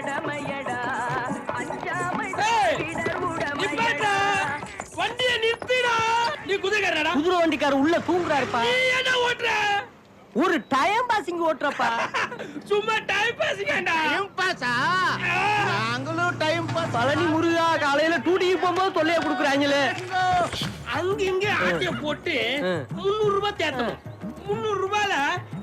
கடமையடா அஞ்சாமை வண்டியை நிறுத்திடா. நீ குதிரைக்காரடா. குதிரை வண்டிக்கார உள்ள தூங்குறாருப்பா. நீ என்ன ஓட்டுற? ஒரு டைம் பாசிங் ஓட்டுறப்பா. சும்மா டைம் பாசிங்கடா. டைம் பாஸா? நாங்களும் டைம் பாஸ். பழனி முருகா காலையில டூட்டிக்கு போகும்போது தொல்லைய குடுக்குறாங்களே. அங்க இங்க ஆட்டிய போட்டு 300 ரூபாய் தேத்தணும். 300 ரூபாயில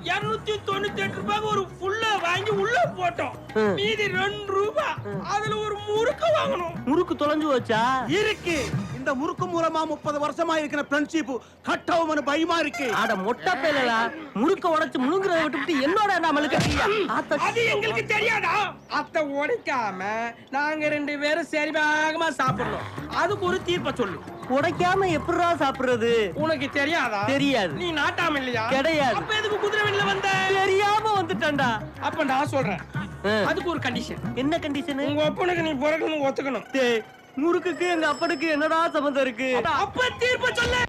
298 ரூபாய்க்கு ஒரு ஃபுல்லா வாங்கி உள்ள போட்டோம். மீதி 2 ரூபாய். அதுல ஒரு முறுக்கு வாங்கணும். முறுக்கு தொலைஞ்சு வச்சா இருக்கு. இந்த முறுக்கு மூலமா 30 வருஷமா இருக்கிற ஃப்ரெண்ட்ஷிப் கட் ஆகும்னு பயமா இருக்கு. அட மொட்டை பேலடா முறுக்க உடைச்சு முழுங்குறத விட்டுட்டு என்னோட நம்மளுக்கு அது எங்களுக்கு தெரியாதா? அத்தை உடைக்காம நாங்க 2 பேரும் சரிபாகமா சாப்பிடணும். அதுக்கு ஒரு தீர்ப்ப சொல்லு. உடைக்காம எப்படிடா சாப்பிடுறது? உனக்கு தெரியாதா? தெரியாது. நீ நாட்டாம இல்லையா? கிடையாது. அப்ப எதுக்கு குதிரை வண்டியில வந்த? தெரியாம வந்துட்டேன்டா. அப்ப நான் சொல்றேன். அதுக்கு ஒரு கண்டிஷன். என்ன கண்டிஷன்? உங்க அப்பனுக்கு நீ பிறக்கணும் ஒத்துக்கணும். முறுக்குக்கு எங்க அப்பனுக்கு என்னடா சம்பந்தம் இருக்கு? அப்ப தீர்ப்பு சொல்லு.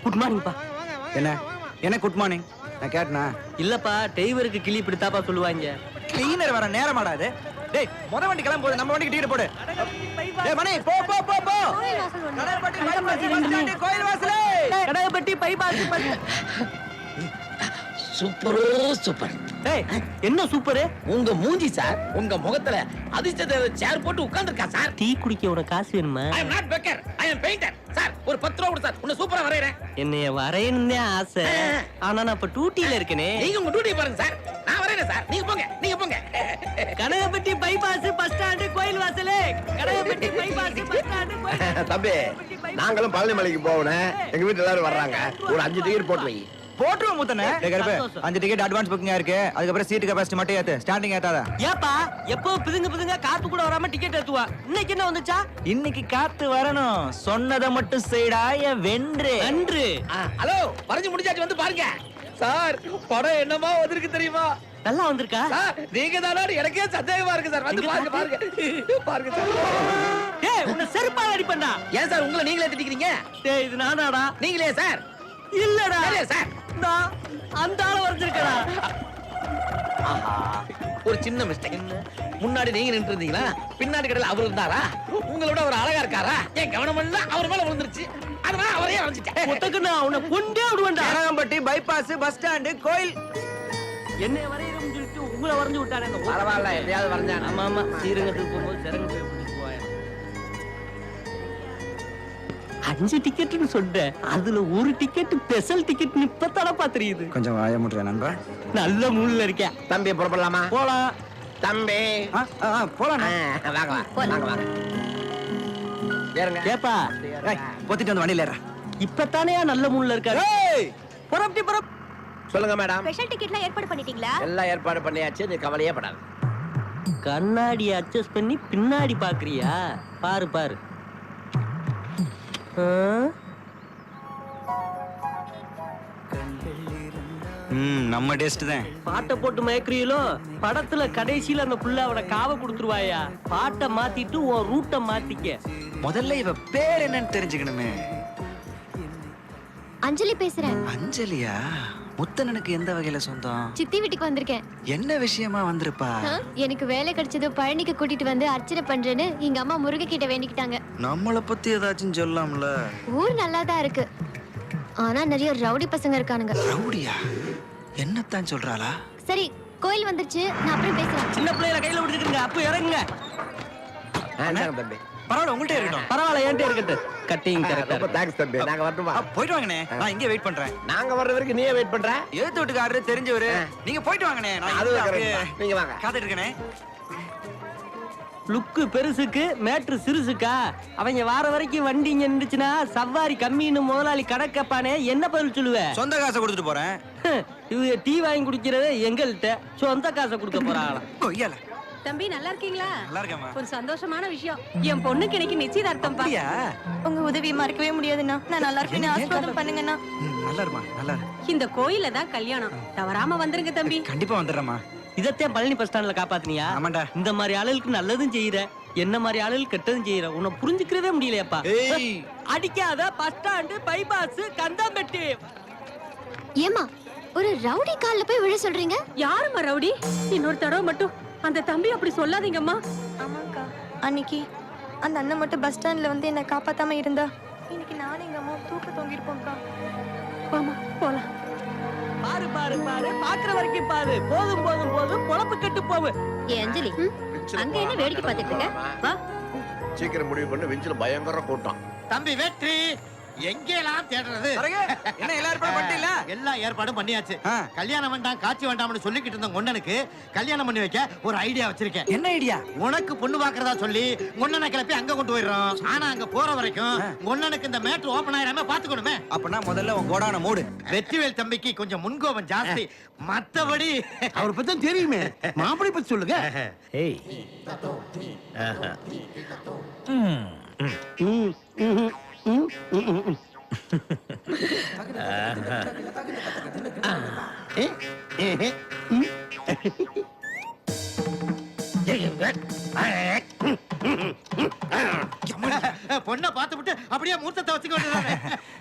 குட் மார்னிங் பா. என்ன குட் மார்னிங்? நான் கேட்டனா? இல்லப்பா டிரைவருக்கு கிளி இப்படித்தாப்பா சொல்லுவாங்க. கிளீனர் வர நேரமாடா அது. டேய் மொத வண்டி கிளம்ப போடு, நம்ம வண்டிக்கு டிக்கெட் போடு. டேய் மணி போ போ போ போ. கடற்பட்டி பஸ் ஸ்டாண்ட் கோயில் வாசலே. கடற்பட்டி பைபாஸ் பஸ். சூப்பர். ஏய் என்ன சூப்பர்? உங்க மூஞ்சி சார். உங்க முகத்துல அதிர்ஷ்ட சேர் போட்டு உட்கார்ந்திருக்கா சார். டீ குடிக்க உனக்கு காசு வேணுமா? I am not baker, I am painter. Sir ஒரு 10 ரூபாய் கொடு சார். உன்னை சூப்பரா வரையறேன். என்னைய வரையணும்னே ஆசை. ஆனா நான் இப்ப டியூட்டில இருக்கேனே. நீங்க உங்க டியூட்டி பாருங்க சார். நான் வரையறேன் சார். நீங்க போங்க. கடகப்பட்டி பைபாஸ் பஸ் ஸ்டாண்ட் கோயில் வாசலே. கடகப்பட்டி பைபாஸ் பஸ் ஸ்டாண்ட் கோயில். தம்பி நாங்களும் பழனி மலைக்கு போகணும். எங்க வீட்டுல எல்லாரும் வர்றாங்க. ஒரு 5 டிக்கெட் போட்டு வை. போட்டுருவோம் முத்தனே. டேய் கருப்பு 5 டிக்கெட் அட்வான்ஸ் புக்கிங்கா இருக்கு. அதுக்கு அப்புறம் சீட் கெபாசிட்டி மட்டும் ஏத்து. ஸ்டாண்டிங் ஏத்தாத. ஏப்பா எப்போ பிதுங்க காத்து கூட வராம டிக்கெட் ஏத்துவா. இன்னைக்கு என்ன வந்துச்சா? இன்னைக்கு காத்து வரணும். சொன்னதை மட்டும் செய்டா என் வென்று. நன்று. ஹலோ பறஞ்சு முடிஞ்சாச்சு வந்து பாருங்க. சார் படம் என்னமா வந்திருக்கு தெரியுமா? நல்லா வந்திருக்கா? சார் நீங்க தானா? எனக்கே சந்தேகமா இருக்கு சார். வந்து பாருங்க சார். டேய் உன்னை செருப்பா அடிப்பேன்டா. ஏன் சார் உங்களை நீங்களே திட்டிக்கிறீங்க? டேய் இது நானாடா? நீங்களே சார். இல்லடா சார் நான் அந்த ஆள வந்திருக்கடா. ஒரு சின்ன மிஸ்டேக். முன்னாடி நீங்க நின்று இருந்தீங்களா? பின்னாடி கடையில அவர் இருந்தாரா? உங்களோட அவர் அழகா இருக்காரா? ஏன் கவனம் பண்ணா அவர் மேல விழுந்துருச்சு. அதனால அவரே வரைஞ்சிட்டேன். முத்தக்கு நான் உன்னை கொண்டே விடுவேன்டா. கடகம்பட்டி பைபாஸ் பஸ் ஸ்டாண்ட் கோயில். என்னை வரையணும்னு சொல்லிட்டு உங்களை வரைஞ்சு விட்டானே. பரவாயில்ல எப்படியாவது வரைஞ்சான். ஆமா ஸ்ரீரங்கத்துக்கு போகும்போது சிறங்க போய் பிடிச்சு போயேன். 5 டிக்கெட்னு சொல்றேன். அதுல ஒரு டிக்கெட் ஸ்பெஷல் டிக்கெட் இப்பத்தானப்பா தெரியுது. கொஞ்சம் வாய முட்றேன் நண்பா. நல்ல மூட்ல இருக்கேன். தம்பி புறப்படலாமா? போலாம். தம்பி போலாம். வாங்க. ஏறுங்க. ஏப்பா பொத்திட்டு வந்து வண்டியில ஏறா. இப்பத்தானே நல்ல மூட்ல இருக்காரு. புறப்பட்டு சொல்லுங்க மேடம். ஸ்பெஷல் டிக்கெட்லாம் ஏற்பாடு பண்ணிட்டீங்களா? எல்லாம் ஏற்பாடு பண்ணியாச்சு. நீ கவலையே படாத. கண்ணாடி அட்ஜஸ்ட் பண்ணி பின்னாடி பாக்குறியா? பாரு நம்ம டேஸ்ட் தான். பாட்டை போட்டு மயக்குறீங்களோ? படத்துல கடைசியில அந்த புள்ள அவனை காவ கொடுத்துருவாயா? பாட்டை மாத்திட்டு உன் ரூட்டை மாத்திக்க. முதல்ல இவ பேர் என்னன்னு தெரிஞ்சுக்கணுமே. அஞ்சலி பேசுறேன். அஞ்சலியா? முத்தனனுக்கு எந்த வகையில சொந்தம்? சித்தி வீட்டுக்கு வந்திருக்கேன். என்ன விஷயமா வந்திருப்பா? எனக்கு வேலை கிடைச்சது பழனிக்கு கூட்டிட்டு வந்து அர்ச்சனை பண்றேன்னு எங்க அம்மா முருகன் கிட்ட வேண்டிக்கிட்டாங்க. நம்மள பத்தி ஏதாச்சும் சொல்லலாம்ல? ஊர் நல்லாதான் இருக்கு. ஆனா நிறைய ரவுடி பசங்க இருக்கானுங்க. ரவுடியா? என்னத்தான் சொல்றாளா? சரி கோயில் வந்துருச்சு, நான் அப்புறம் பேசுறேன். சின்ன பிள்ளைல கையில விட்டுருங்க. அப்ப இறங்குங்க. தம்பி பரவாயில்ல உங்கள்கிட்ட இருக்கட்டும். பரவாயில்ல என்கிட்ட இருக்கட்டும். கட்டிங் கரெக்டா. ரொம்ப தேங்க்ஸ் தம்பி. நாங்க வரட்டுமா? போயிட்டு வாங்கண்ணே. நான் இங்கே வெயிட் பண்றேன். நாங்க வர்ற வரைக்கும் நீயே வெயிட் பண்ற? எழுத்து வீட்டுக்காரரு தெரிஞ்சவரு. நீங்க போயிட்டு வாங்கண்ணே. நான் அது அப்படியே நீங்க வாங்க. காத்துட்டு இருக்கேனே. லுக்கு பெருசுக்கு மேட்ரு சிறுசுக்கா? அவங்க வார வரைக்கும் வண்டி இங்க நின்றுச்சுன்னா சவாரி கம்மின்னு முதலாளி கடக்கப்பானே என்ன பதில் சொல்லுவ? சொந்த காசை கொடுத்துட்டு போறேன். இவங்க டீ வாங்கி குடிக்கிறத எங்கள்கிட்ட சொந்த காசை கொடுக்க போறாங்களாம். கொய்யால. தம்பி நல்லா இருக்கீங்களா? நல்லா இருக்கேம்மா. ஒரு சந்தோஷமான விஷயம். என் பொண்ணுக்கு இன்னைக்கு நிச்சயதார்த்தம் பா. உங்க உதவியை மறக்கவே முடியாதுண்ணா. நான் நல்லா இருக்கேன்னு ஆசீர்வாதம் பண்ணுங்கண்ணா. நல்லா இருமா, நல்லா இரு. இந்த கோயில்ல தான் கல்யாணம். தவறாம வந்துருங்க தம்பி. கண்டிப்பா வந்துடுறேம்மா. இதத்தான் பழனி பஸ் ஸ்டாண்ட்ல காப்பாத்தினியா? ஆமாண்டா. இந்த மாதிரி ஆளுகளுக்கு நல்லதும் செய்யற. என்ன மாதிரி ஆளுகள் கெட்டதும் செய்யற உன்னை புரிஞ்சுக்கிறதே முடியலையாப்பா. அடிக்காத பஸ் ஸ்டாண்டு பைபாஸ் கந்தாம்பெட்டி. ஏமா ஒரு ரவுடி கால்ல போய் விழ சொல்றீங்க? யாரும்மா ரவுடி? இன்னொரு தடவை மட்டும் அந்த தம்பி அப்படி சொல்லாதீங்கம்மா. ஆமாக்கா, அன்னைக்கு அந்த அண்ணன் மட்டும் பஸ் ஸ்டாண்ட்ல வந்து என்ன காப்பாத்தாம இருந்தா இன்னைக்கு நானும் எங்க அம்மா தூக்க தொங்கிருப்போம்க்கா. வாமா போலாம். பாரு பாரு பாரு பாக்குற வரைக்கும் பாரு. போதும் போதும் போதும் பொழப்பு கெட்டு போவு. ஏ அஞ்சலி, அங்க என்ன வேடிக்கை பார்த்துட்டு இருக்க? வா. சீக்கிரம் முடிவு பண்ணு, விஞ்சில பயங்கர கூட்டம். தம்பி வெற்றி எங்கெல்லாம் தேடுறது? என்ன எல்லாரும் பண்ணிட்டீங்களா? எல்லா ஏற்பாடும் பண்ணியாச்சு. கல்யாணம் வேண்டாம் காட்சி வேண்டாம்னு சொல்லிக்கிட்டு இருந்த கொண்டனுக்கு கல்யாணம் பண்ணி வைக்க ஒரு ஐடியா வச்சிருக்கேன். என்ன ஐடியா? உனக்கு பொண்ணு பாக்குறதா சொல்லி கொண்டனை கிளப்பி அங்க கொண்டு போயிடுறோம். ஆனா அங்க போற வரைக்கும் கொண்டனுக்கு இந்த மேட்ரு ஓபன் ஆயிராம பாத்துக்கணுமே. அப்பனா முதல்ல உன் கோடான மூடு. வெற்றிவேல் தம்பிக்கு கொஞ்சம் முன்கோபம் ஜாஸ்தி. மத்தபடி அவர் பத்தி தெரியுமே, மாப்பிளை பத்தி சொல்லுங்க. ஏய் பொண்ணை பார்த்து விட்டு அப்படியே மூர்த்தத்தை வச்சுக்க வேண்டியதானே.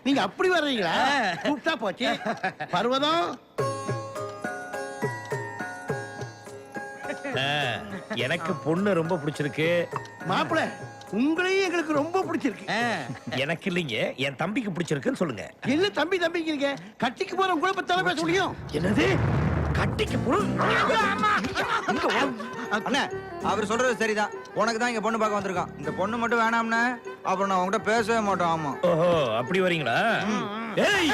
நீங்க அப்படி வர்றீங்களா? கூப்பிட்டா போச்சு. பர்வதம், எனக்கு பொண்ணு ரொம்ப பிடிச்சிருக்கு. மாப்பிளை உங்களையும் எங்களுக்கு ரொம்ப பிடிச்சிருக்கு. எனக்கு இல்லைங்க, என் தம்பிக்கு பிடிச்சிருக்குன்னு சொல்லுங்க. என்ன தம்பி தம்பிக்கிறீங்க? கட்டிக்கு போற உங்களை பத்தி தானே பேச முடியும். என்னது கட்டிக்கு பொருள்? அண்ணே, அவர் சொல்றது சரிதான். உனக்கு தான் இங்க பொண்ணு பார்க்க வந்திருக்கான். இந்த பொண்ணு மட்டும் வேணாம்னா அப்புறம் நான் உங்ககிட்ட பேசவே மாட்டோம். ஆமா. ஓஹோ, அப்படி வரீங்களா? ஏய்,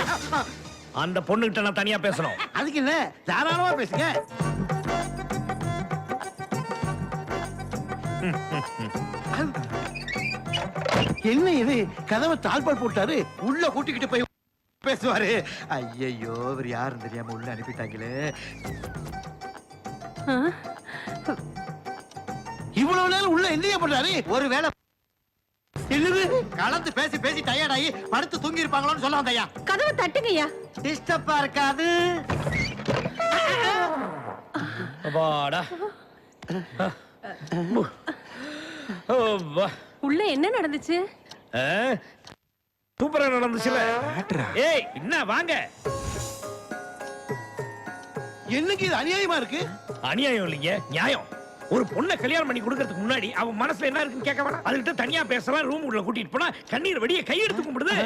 அந்த பொண்ணுகிட்ட நான் தனியா பேசணும். அதுக்கு இல்ல, தாராளமா பேசுங்க. என்ன இது, கதவை தாழ்பால் போட்டாரு. உள்ள கூட்டிக்கிட்டு போய் பேசுவாரு. ஐயோ, இவர் யாரும் தெரியாம உள்ள அனுப்பிட்டாங்களே. இவ்வளவு நேரம் உள்ள என்னைய பண்றாரு? ஒருவேளை என்னது கலந்து பேசி பேசி டயர்ட் ஆகி படுத்து தூங்கி இருப்பாங்களோன்னு சொல்ல வந்தையா. கதவை தட்டுங்கய்யா. டிஸ்டர்பா இருக்காது. வாடா. ஓ வா. உள்ள என்ன நடந்துச்சு? சூப்பரா நடந்துச்சுல. ஏய், என்ன வாங்க. என்னக்கு இது அநியாயமா இருக்கு? அநியாயம் இல்லைங்க, நியாயம். ஒரு பொண்ணை கல்யாணம் பண்ணி கொடுக்கறதுக்கு முன்னாடி அவன் மனசுல என்ன இருக்குன்னு கேட்க வேணாம். அதுகிட்ட தனியா பேசலாம். ரூம் உள்ள கூட்டிட்டு போனா கண்ணீர் வடிய கையெடுத்து கும்பிடுது.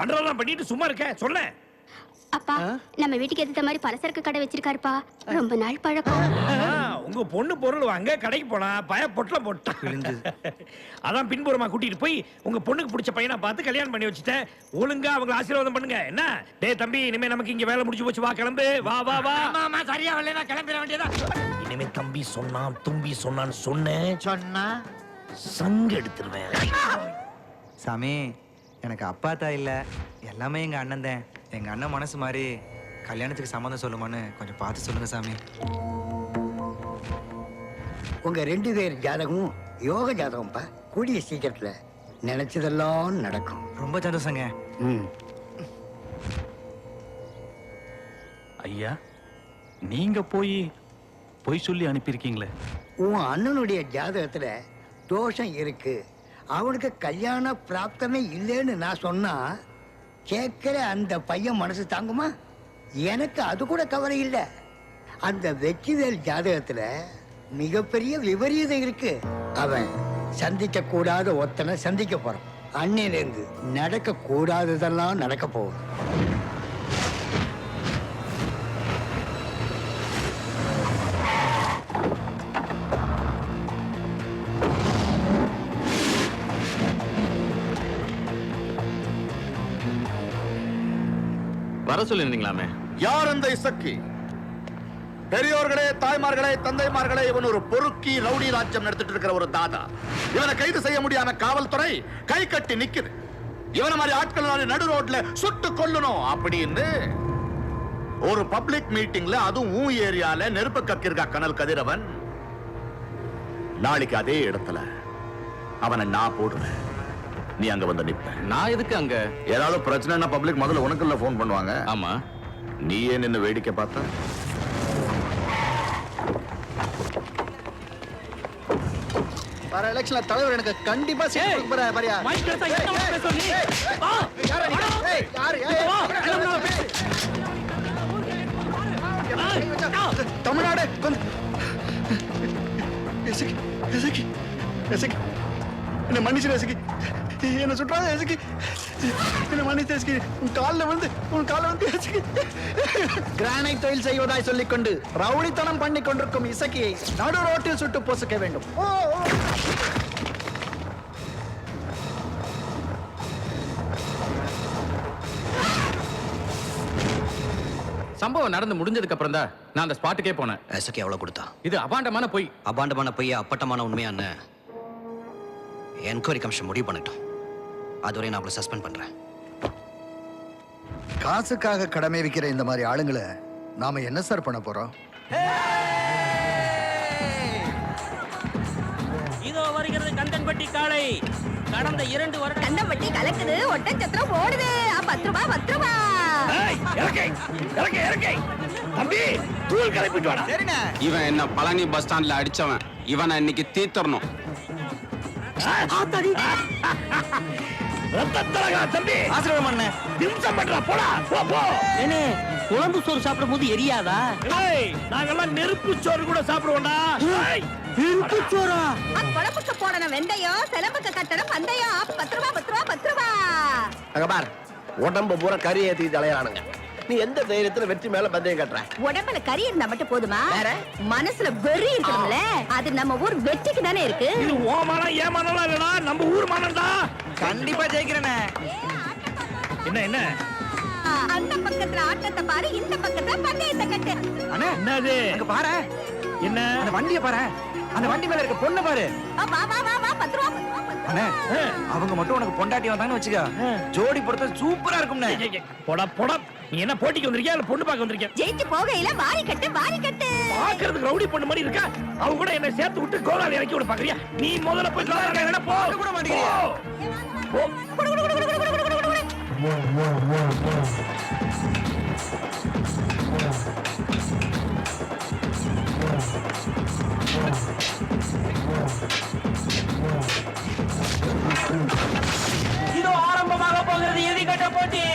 பண்றதெல்லாம் பண்ணிட்டு சும்மா இருக்க சொல்ல. அப்பா, நம்ம வீட்டுக்கு ஏத்த மாதிரி பலசரக்கு கடை வச்சிருக்காருப்பா. ரொம்ப நாள் பழக்கம். உங்க பொண்ணு பொருள் வாங்க கடைக்கு போனா பய பொட்டல போட்டா. அதான் பின்புறமா கூட்டிட்டு போய் உங்க பொண்ணுக்கு பிடிச்ச பையனை பார்த்து கல்யாணம் பண்ணி வச்சுட்டேன். ஒழுங்கா அவங்க ஆசீர்வாதம் பண்ணுங்க. என்ன டேய் தம்பி, இனிமே நமக்கு இங்க வேலை முடிஞ்சு போச்சு. வா கிளம்பு. வா வா வா. ஆமா, சரியா வரலனா கிளம்பிட வேண்டியதா. இனிமே தம்பி சொன்னான் தும்பி சொன்னான்னு சொன்னேன் சொன்னா சங்கு எடுத்துருவேன். சாமி, எனக்கு அப்பா தான் இல்ல, எல்லாமே எங்க அண்ணன் தான். எங்க அண்ணன் மனசு மாதிரி கல்யாணத்துக்கு சம்மந்தம் சொல்லுமான்னு கொஞ்சம் பார்த்து சொல்லுங்க சாமி. உங்க 2 பேர் ஜாதகமும் யோக ஜாதகம்ப்பா. கூடிய சீக்கிரத்துல நினைச்சதெல்லாம் நடக்கும். ரொம்ப சந்தோஷங்க. ஐயா, நீங்க போய் சொல்லி அனுப்பியிருக்கீங்களே. உன் அண்ணனுடைய ஜாதகத்துல தோஷம் இருக்கு, அவனுக்கு கல்யாண பிராப்தமே இல்லைன்னு நான் சொன்னா கேட்கிற அந்த பையன் மனசு தாங்குமா? எனக்கு அது கூட கவலை இல்லை. அந்த வெற்றிவேல் ஜாதகத்துல மிகப்பெரிய விபரீதம் இருக்கு. அவன் சந்திக்க கூடாத ஒத்தனை சந்திக்க போறான். அன்னையிலிருந்து நடக்க கூடாததெல்லாம் நடக்க போகுது. வர சொல்லிருந்தீங்களாமே. யார் அந்த இசக்கி? பெரியோர்களே, தாய்மார்களே, தந்தைமார்களே, இவன் ஒரு பொறுக்கி ரவுடி ராஜ்யம் நடத்திட்டு இருக்கிற ஒரு தாதா. இவனை கைது செய்ய முடியாம காவல்துறை கை கட்டி நிக்குது. இவனை மாதிரி ஆட்கள் நடு ரோட்ல சுட்டு கொல்லணும் அப்படின்னு ஒரு பப்ளிக் மீட்டிங்ல, அதுவும் ஏரியால நெருப்பு கக்கிருக்கா கனல் கதிரவன். நாளைக்கு அதே இடத்துல அவனை நான் போடுவேன். நீ அங்க வந்து நிப்ப. நான் எதுக்கு அங்க? ஏதாவது பிரச்சனைனா பப்ளிக் முதல்ல உனக்குள்ள போன் பண்ணுவாங்க. ஆமா, நீ ஏன் நின்னு வேடிக்கை பார்த்த? வர எலெக்ஷன்ல தலைவர் எனக்கு கண்டிப்பா சீட் கொடுக்க போற பாரியா மைக் எடுத்தா என்ன பேச நீ வா யாரு நீ? ஏய், யாரு வா கிளம்புடா தமிழ்நாடு கொஞ்சம் எசக்கி எசக்கி எசக்கி என்ன மன்னிச்சிரு எசக்கி என்ன சுற்றாத எசக்கி என்ன மன்னித்து எசக்கி உன் காலில் வந்து எசக்கி கிரானைட் தொழில் செய்வதாய் சொல்லிக்கொண்டு ரவுடித்தனம் பண்ணி கொண்டிருக்கும் இசக்கியை நடு ரோட்டில் சுட்டு பொசுக்க வேண்டும் சம்பவம் நடந்து முடிஞ்சதுக்கு அப்புறம் தான் நான் அந்த ஸ்பாட்டுக்கே போனேன். எசக்கி எவ்வளவு கொடுத்தா? இது அபாண்டமான பொய். அபாண்டமான பொய்யா அப்பட்டமான உண்மையான்னு என்கொயரி கமிஷன் முடிவு பண்ணட்டும். அதுவரை நான் அவளை சஸ்பெண்ட் பண்றேன். காசுக்காக கடமை வைக்கிற இந்த மாதிரி ஆளுங்களை நாம என்ன சார் பண்ண போறோம்? இதோ வருகிறது கந்தன்பட்டி காளை. கடந்த 2 வருடம் கண்டம்பட்டி கலக்குது, ஒட்டச்சத்திரம் ஓடுது. 10 ரூபாய் 10 ரூபாய். ஏய் இறக்கை தம்பி தூள் கிளப்பிட்டு வாடா. சரிண்ணே. இவன் என்ன பழனி பஸ் ஸ்டாண்ட்ல அடிச்சவன். இவனை இன்னைக்கு தீர்த்தரணும். ரத்தத்தலகா தம்பி ஆசீர்வாதம் பண்ண. திம்சம் பண்றா போடா போ. ஏனே குழம்பு சோறு சாப்பிடும் போது எரியாதா? ஏய் நாங்கெல்லாம் நெருப்பு சோறு கூட சாப்பிடுவோம்டா. ஏய் நெருப்பு சோறா? குழம்புக்கு போடணும் வெந்தயம், சிலம்புக்கு கட்டணும் பந்தயம். 10 ரூபாய் 10 ரூபாய் 10 ரூபாய். அங்க பார், உடம்பு பூரா கறி ஏத்திட்டு அலையறானுங்க. நீ எந்த தைரியத்துல வெற்றி மேல பந்தயம் கட்டுற? உடம்புல கறி இருந்தா மட்டும் போதுமா? மனசுல வெறி இருக்கணும்ல. அது நம்ம ஊர் வெற்றிக்கு தானே இருக்கு. இது ஓமானம் ஏமானலாம் இல்லடா, நம்ம ஊர் மானம்டா. கண்டிப்பா ஜெயிக்கிறேனே. என்ன அந்த பக்கத்துல ஆட்டத்தை பாரு, இந்த பக்கத்துல பந்தயத்தை கட்டு. அண்ணே என்னது அங்க பாரு. என்ன அந்த வண்டியை பாரு. அந்த வண்டி மேல இருக்க பொண்ணு பாரு. வா வா வா வா 10 ரூபாய் 10 ரூபாய். அண்ணே அவங்க மட்டும் உனக்கு பொண்டாட்டி வந்தாங்கன்னு வச்சுக்க, ஜோடி பொறுத்த சூப்பரா இருக்கும்ண்ணே. போடா நீ என்ன போட்டிக்கு வந்திருக்கியா இல்ல பொண்ணு பார்க்க வந்திருக்கியா? ஜெயிச்சு போகையில வாரி கட்டு வாரி கட்டு. பாக்குறதுக்கு ரவுடி பொண்ணு மாதிரி இருக்கா? அவங்க கூட என்ன சேர்த்து விட்டு கோலால இறக்கி விட பாக்குறியா? நீ முதல்ல போய் கோலால என்ன போ கூட மாட்டேங்கிறியா? போ. இதோ ஆரம்பமாக போகிறது இறுதிக்கட்ட போட்டி.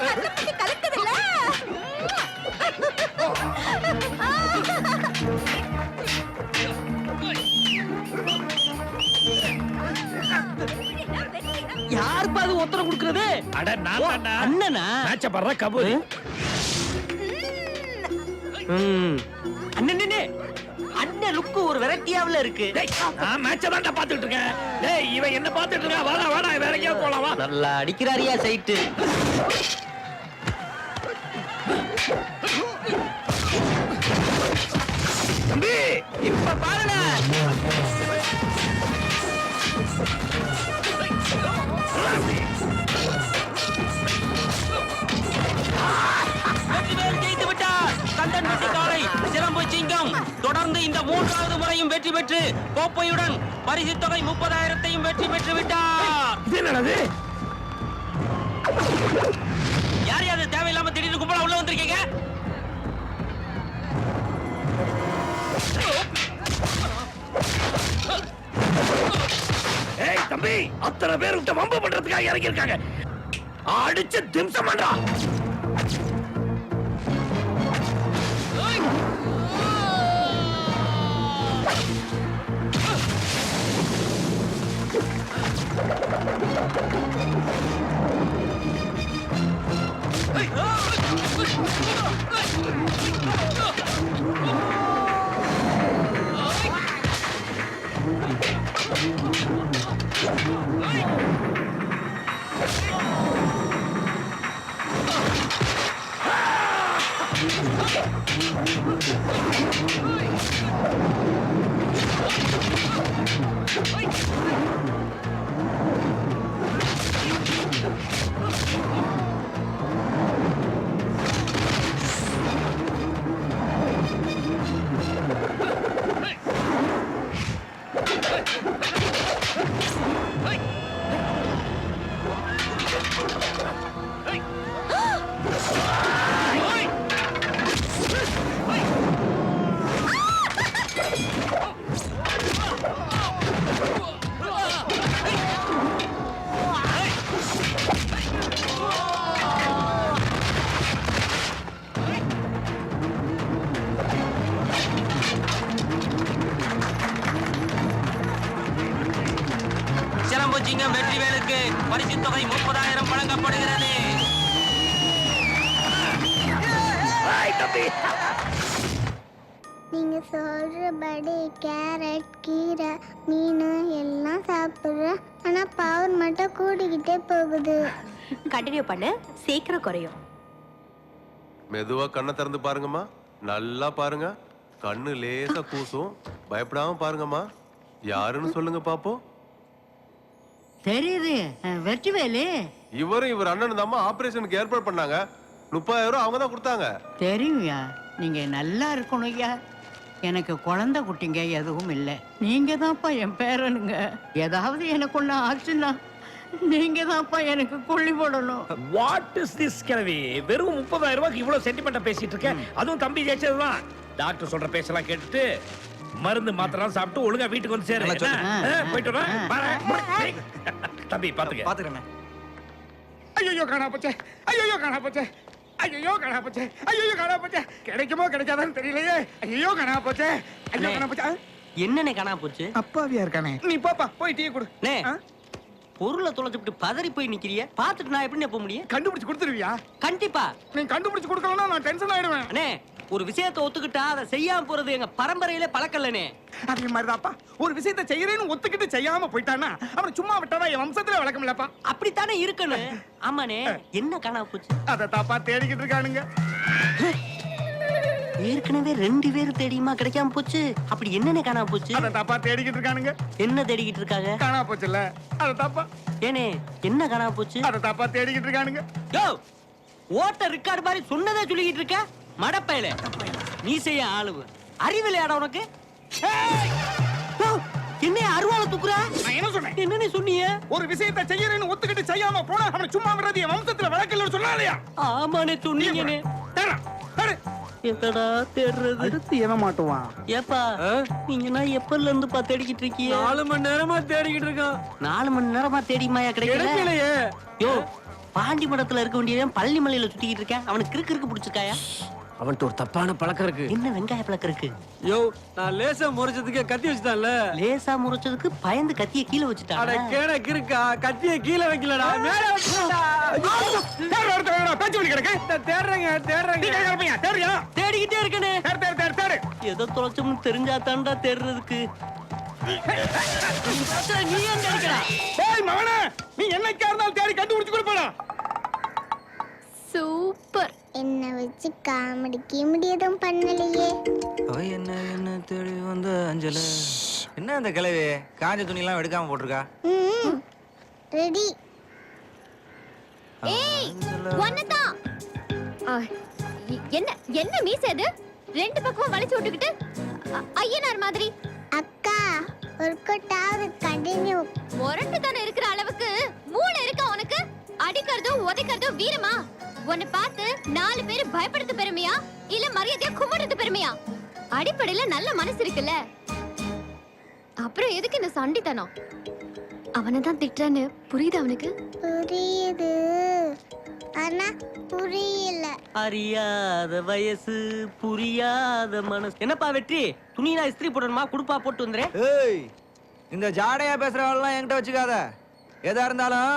கண்டம்பட்டி கலக்குதுல்ல. யாருப்பா அது உத்தரவு கொடுக்கிறது? அட நான் தான்டா. அண்ணனா? மேட்ச பாறா கபூரி. அண்ணனே அண்ணன் லுக்கு ஒரு வெரைட்டியாவுல இருக்கு. டேய் நான் மேட்ச தான்டா பாத்துட்டு இருக்கேன். டேய் இவன் என்ன பாத்துட்டு இருக்கான்? வாடா வேற எங்கேயாவது போலாம் வா. நல்லா அடிக்கிறாரியா சைட்டு. தம்பி இப்ப பாருங்க. வெற்றிவேல் ஜெயித்து விட்டார். கந்தன்பட்டி காளை சிலம்பு சிங்கம் தொடர்ந்து இந்த 3வது முறையும் வெற்றி பெற்று கோப்பையுடன் பரிசு தொகை 30,000 வெற்றி பெற்று விட்டார். இது என்னது? யார் யாரு தேவையில்லாம திடீர்னு கும்பலா உள்ள வந்திருக்கீங்க? ஏய் தம்பி அத்தனை பேர் விட்டு வம்பு பண்றதுக்காக இறங்கி இருக்காங்க. அடிச்சு திம்சம் பண்றா. கருப்பு சிங்கம் வெற்றிவேலுக்கு பரிசு தொகை 30,000 வழங்கப்படுகிறது. நீங்க சொல்றபடி கேரட் கீரை மீன் எல்லாம் சாப்பிடுறேன், ஆனா பவர் மட்டும் கூடிக்கிட்டே போகுது. கண்டினியூ பண்ணு, சீக்கிரம் குறையும். மெதுவா கண்ணை திறந்து பாருங்கம்மா. நல்லா பாருங்க. கண்ணு லேசா கூசும். பயப்படாம பாருங்கம்மா. யாருன்னு சொல்லுங்க பாப்போம். தெரியுது வெற்றிவேலு. இவரும் இவர் அண்ணன் தாம்மா ஆபரேஷனுக்கு ஏற்பாடு பண்ணாங்க. 30,000 அவங்க தான் கொடுத்தாங்க. தெரியும்யா, நீங்க நல்லா இருக்கணும்யா. எனக்கு குழந்தை குட்டிங்க எதுவும் இல்லை. நீங்க தான்ப்பா என் பேரனுங்க. ஏதாவது எனக்கு ஒண்ணு ஆச்சுன்னா நீங்க தான்ப்பா எனக்கு கொள்ளி போடணும். வாட் இஸ் திஸ் கிழவி? வெறும் 30,000 ரூபாய்க்கு இவ்வளவு சென்டிமெண்டா பேசிட்டு இருக்க. அதுவும் தம்பி ஜெயிச்சதுதான். டாக்டர் சொல்ற பேச்செல்லாம் கேட்டுட்டு மருந்து மாத்திரம் சாப்பிட்டு ஒழுங்கா வீட்டுக்கு வந்து சேரு. போயிட்டு வரேன். தம்பி பாத்துக்க. ஐயோ காணா போச்சே, ஐயோ காணா போச்சே, ஐயோ காணா போச்சே, ஐயோ காணா போச்சே. கிடைக்குமோ கிடைக்காதான்னு தெரியலையே. ஐயோ காணா போச்சே, ஐயோ காணா போச்சே. என்னனே காணா போச்சு? அப்பாவியா இருக்கானே. நீ பாப்பா போய் டீ குடு. பொருளை தொலைச்சுட்டு பதறி போய் நிக்கிறிய. பாத்துட்டு நான் எப்படி போக முடியும்? கண்டுபிடிச்சு கொடுத்துருவியா? கண்டிப்பா. நீ கண்டுபிடிச்சு கொடுக்கலன்னா நான் டென்ஷன் ஆயிடுவேன். அண்ணே, ஒரு விஷயத்தை ஒத்துக்கிட்டா அதை செய்யாம போறது எங்க பரம்பரையில பழக்கல்லனே. அதே மாதிரிதாப்பா, ஒரு விஷயத்தை செய்யறேன்னு ஒத்துக்கிட்டு செய்யாம போயிட்டானா அவனை சும்மா விட்டாதான் என் வம்சத்துல வழக்கம் இல்லப்பா. அப்படித்தானே இருக்கணும். ஆமாண்ணே, என்ன காணா போச்சு? அதை தாப்பா தேடிக்கிட்டு இருக்கானுங்க. ஏற்கனவே 2 பேர் தேடியுமா கிடைக்காம போச்சு. அப்படி என்னன்னு காணா போச்சு? அதை தாப்பா தேடிக்கிட்டு இருக்கானுங்க. என்ன தேடிக்கிட்டு இருக்காங்க? காணா போச்சுல்ல, அதை தாப்பா. ஏனே, என்ன காணா போச்சு? அதை தாப்பா தேடிக்கிட்டு இருக்கானுங்க. யோ, ஓட்ட ரெக்கார்டு மாதிரி சொன்னதே சொல்லிக்கிட்டு இருக்க. மடப்பையில நீ செய்ய ஆளுவு அறிவில்லையாடா உனக்கு? என்ன அருவாளை தூக்குற? நான் என்ன சொன்னேன்? என்ன சொன்னீங்க? ஒரு விஷயத்தை செய்யறேன்னு ஒத்துக்கிட்டு செய்யாம போனா அவனை சும்மா விடுறது என் வம்சத்துல வழக்கல்ல சொன்னாலையா? ஆமாண்ணே, சொன்னீங்கண்ணே. எங்கடா தேடுறது? அடுத்து எவன் மாட்டுவான்? ஏப்பா, நீங்க எப்பல இருந்து தேடிக்கிட்டு இருக்கீங்க? 4 மணி நேரமா தேடிக்கிட்டு இருக்கோம். 4 மணி நேரமா தேடிமாயா கிடைக்கலையே. யோ, பாண்டி மடத்துல இருக்க வேண்டியவன் பழனி மலையில சுத்திக்கிட்டு இருக்கேன். அவனுக்கு கிறுக்கு பிடிச்சிருக்காயா? அவன்கிட்ட ஒரு தப்பான பழக்கம் இருக்கு. என்ன வெங்காய பழக்கம் இருக்கு? யோ, நான் லேசா முறைச்சதுக்கு கத்தி வச்சுட்டான்ல. லேசா முறைச்சதுக்கு பயந்து கத்திய கீழே வச்சுட்டான். அட கேட கிறுக்கா, கத்திய கீழே வைக்கலடா, மேல வச்சுட்டா. பேச்சு வலி கிடக்கு. தேடுறேங்க. தேடுறியா? தேடிக்கிட்டே இருக்கனே. தேடு. ஏதோ தொலைச்சோம்னு தெரிஞ்சா தான்டா தேடுறதுக்கு. நீ ஏன் தேடிக்கடா? ஏய் மவனே, நீ என்னைக்கா இருந்தாலும் தேடி கண்டுபிடிச்சு கொடுப்படா. சூப்பர். என்ன வச்சு காமெடிக்கு முடியதும் பண்ணலையே. என்ன தேடி வந்த அஞ்சல. என்ன அந்த கிழவி காஞ்ச துணி எல்லாம் எடுக்காம போட்டிருக்கா? ரெடி. ஏய், ஒன்னதா. என்ன மீச இது? 2 பக்கமும் வளைச்சு விட்டுக்கிட்டு ஐயனார் மாதிரி. அக்கா, ஒரு கொட்டாவது கண்டினியூ. முரட்டு தான இருக்கிற அளவுக்கு மூளை இருக்கா உனக்கு? அடிக்கிறதோ உதைக்கிறதோ வீரமா? உன்னை பார்த்து 4 பேர் பயப்படுறது பெருமையா, இல்ல மரியாதையா கும்பிடுறது பெருமையா? அடிப்படையில நல்ல மனசு இருக்குல்ல, அப்புறம் எதுக்கு இந்த சண்டித்தனம்? அவனை தான் திட்டுறான்னு புரியுது அவனுக்கு? புரியுது, ஆனா புரியல. அறியாத வயசு, புரியாத மனசு. என்னப்பா வெற்றி, துணியெல்லாம் இஸ்திரி போடணுமா? குடுப்பா, போட்டு வந்துறேன். ஏய், இந்த ஜாடையா பேசுறவெல்லாம் என்கிட்ட வச்சுக்காத. எதா இருந்தாலும்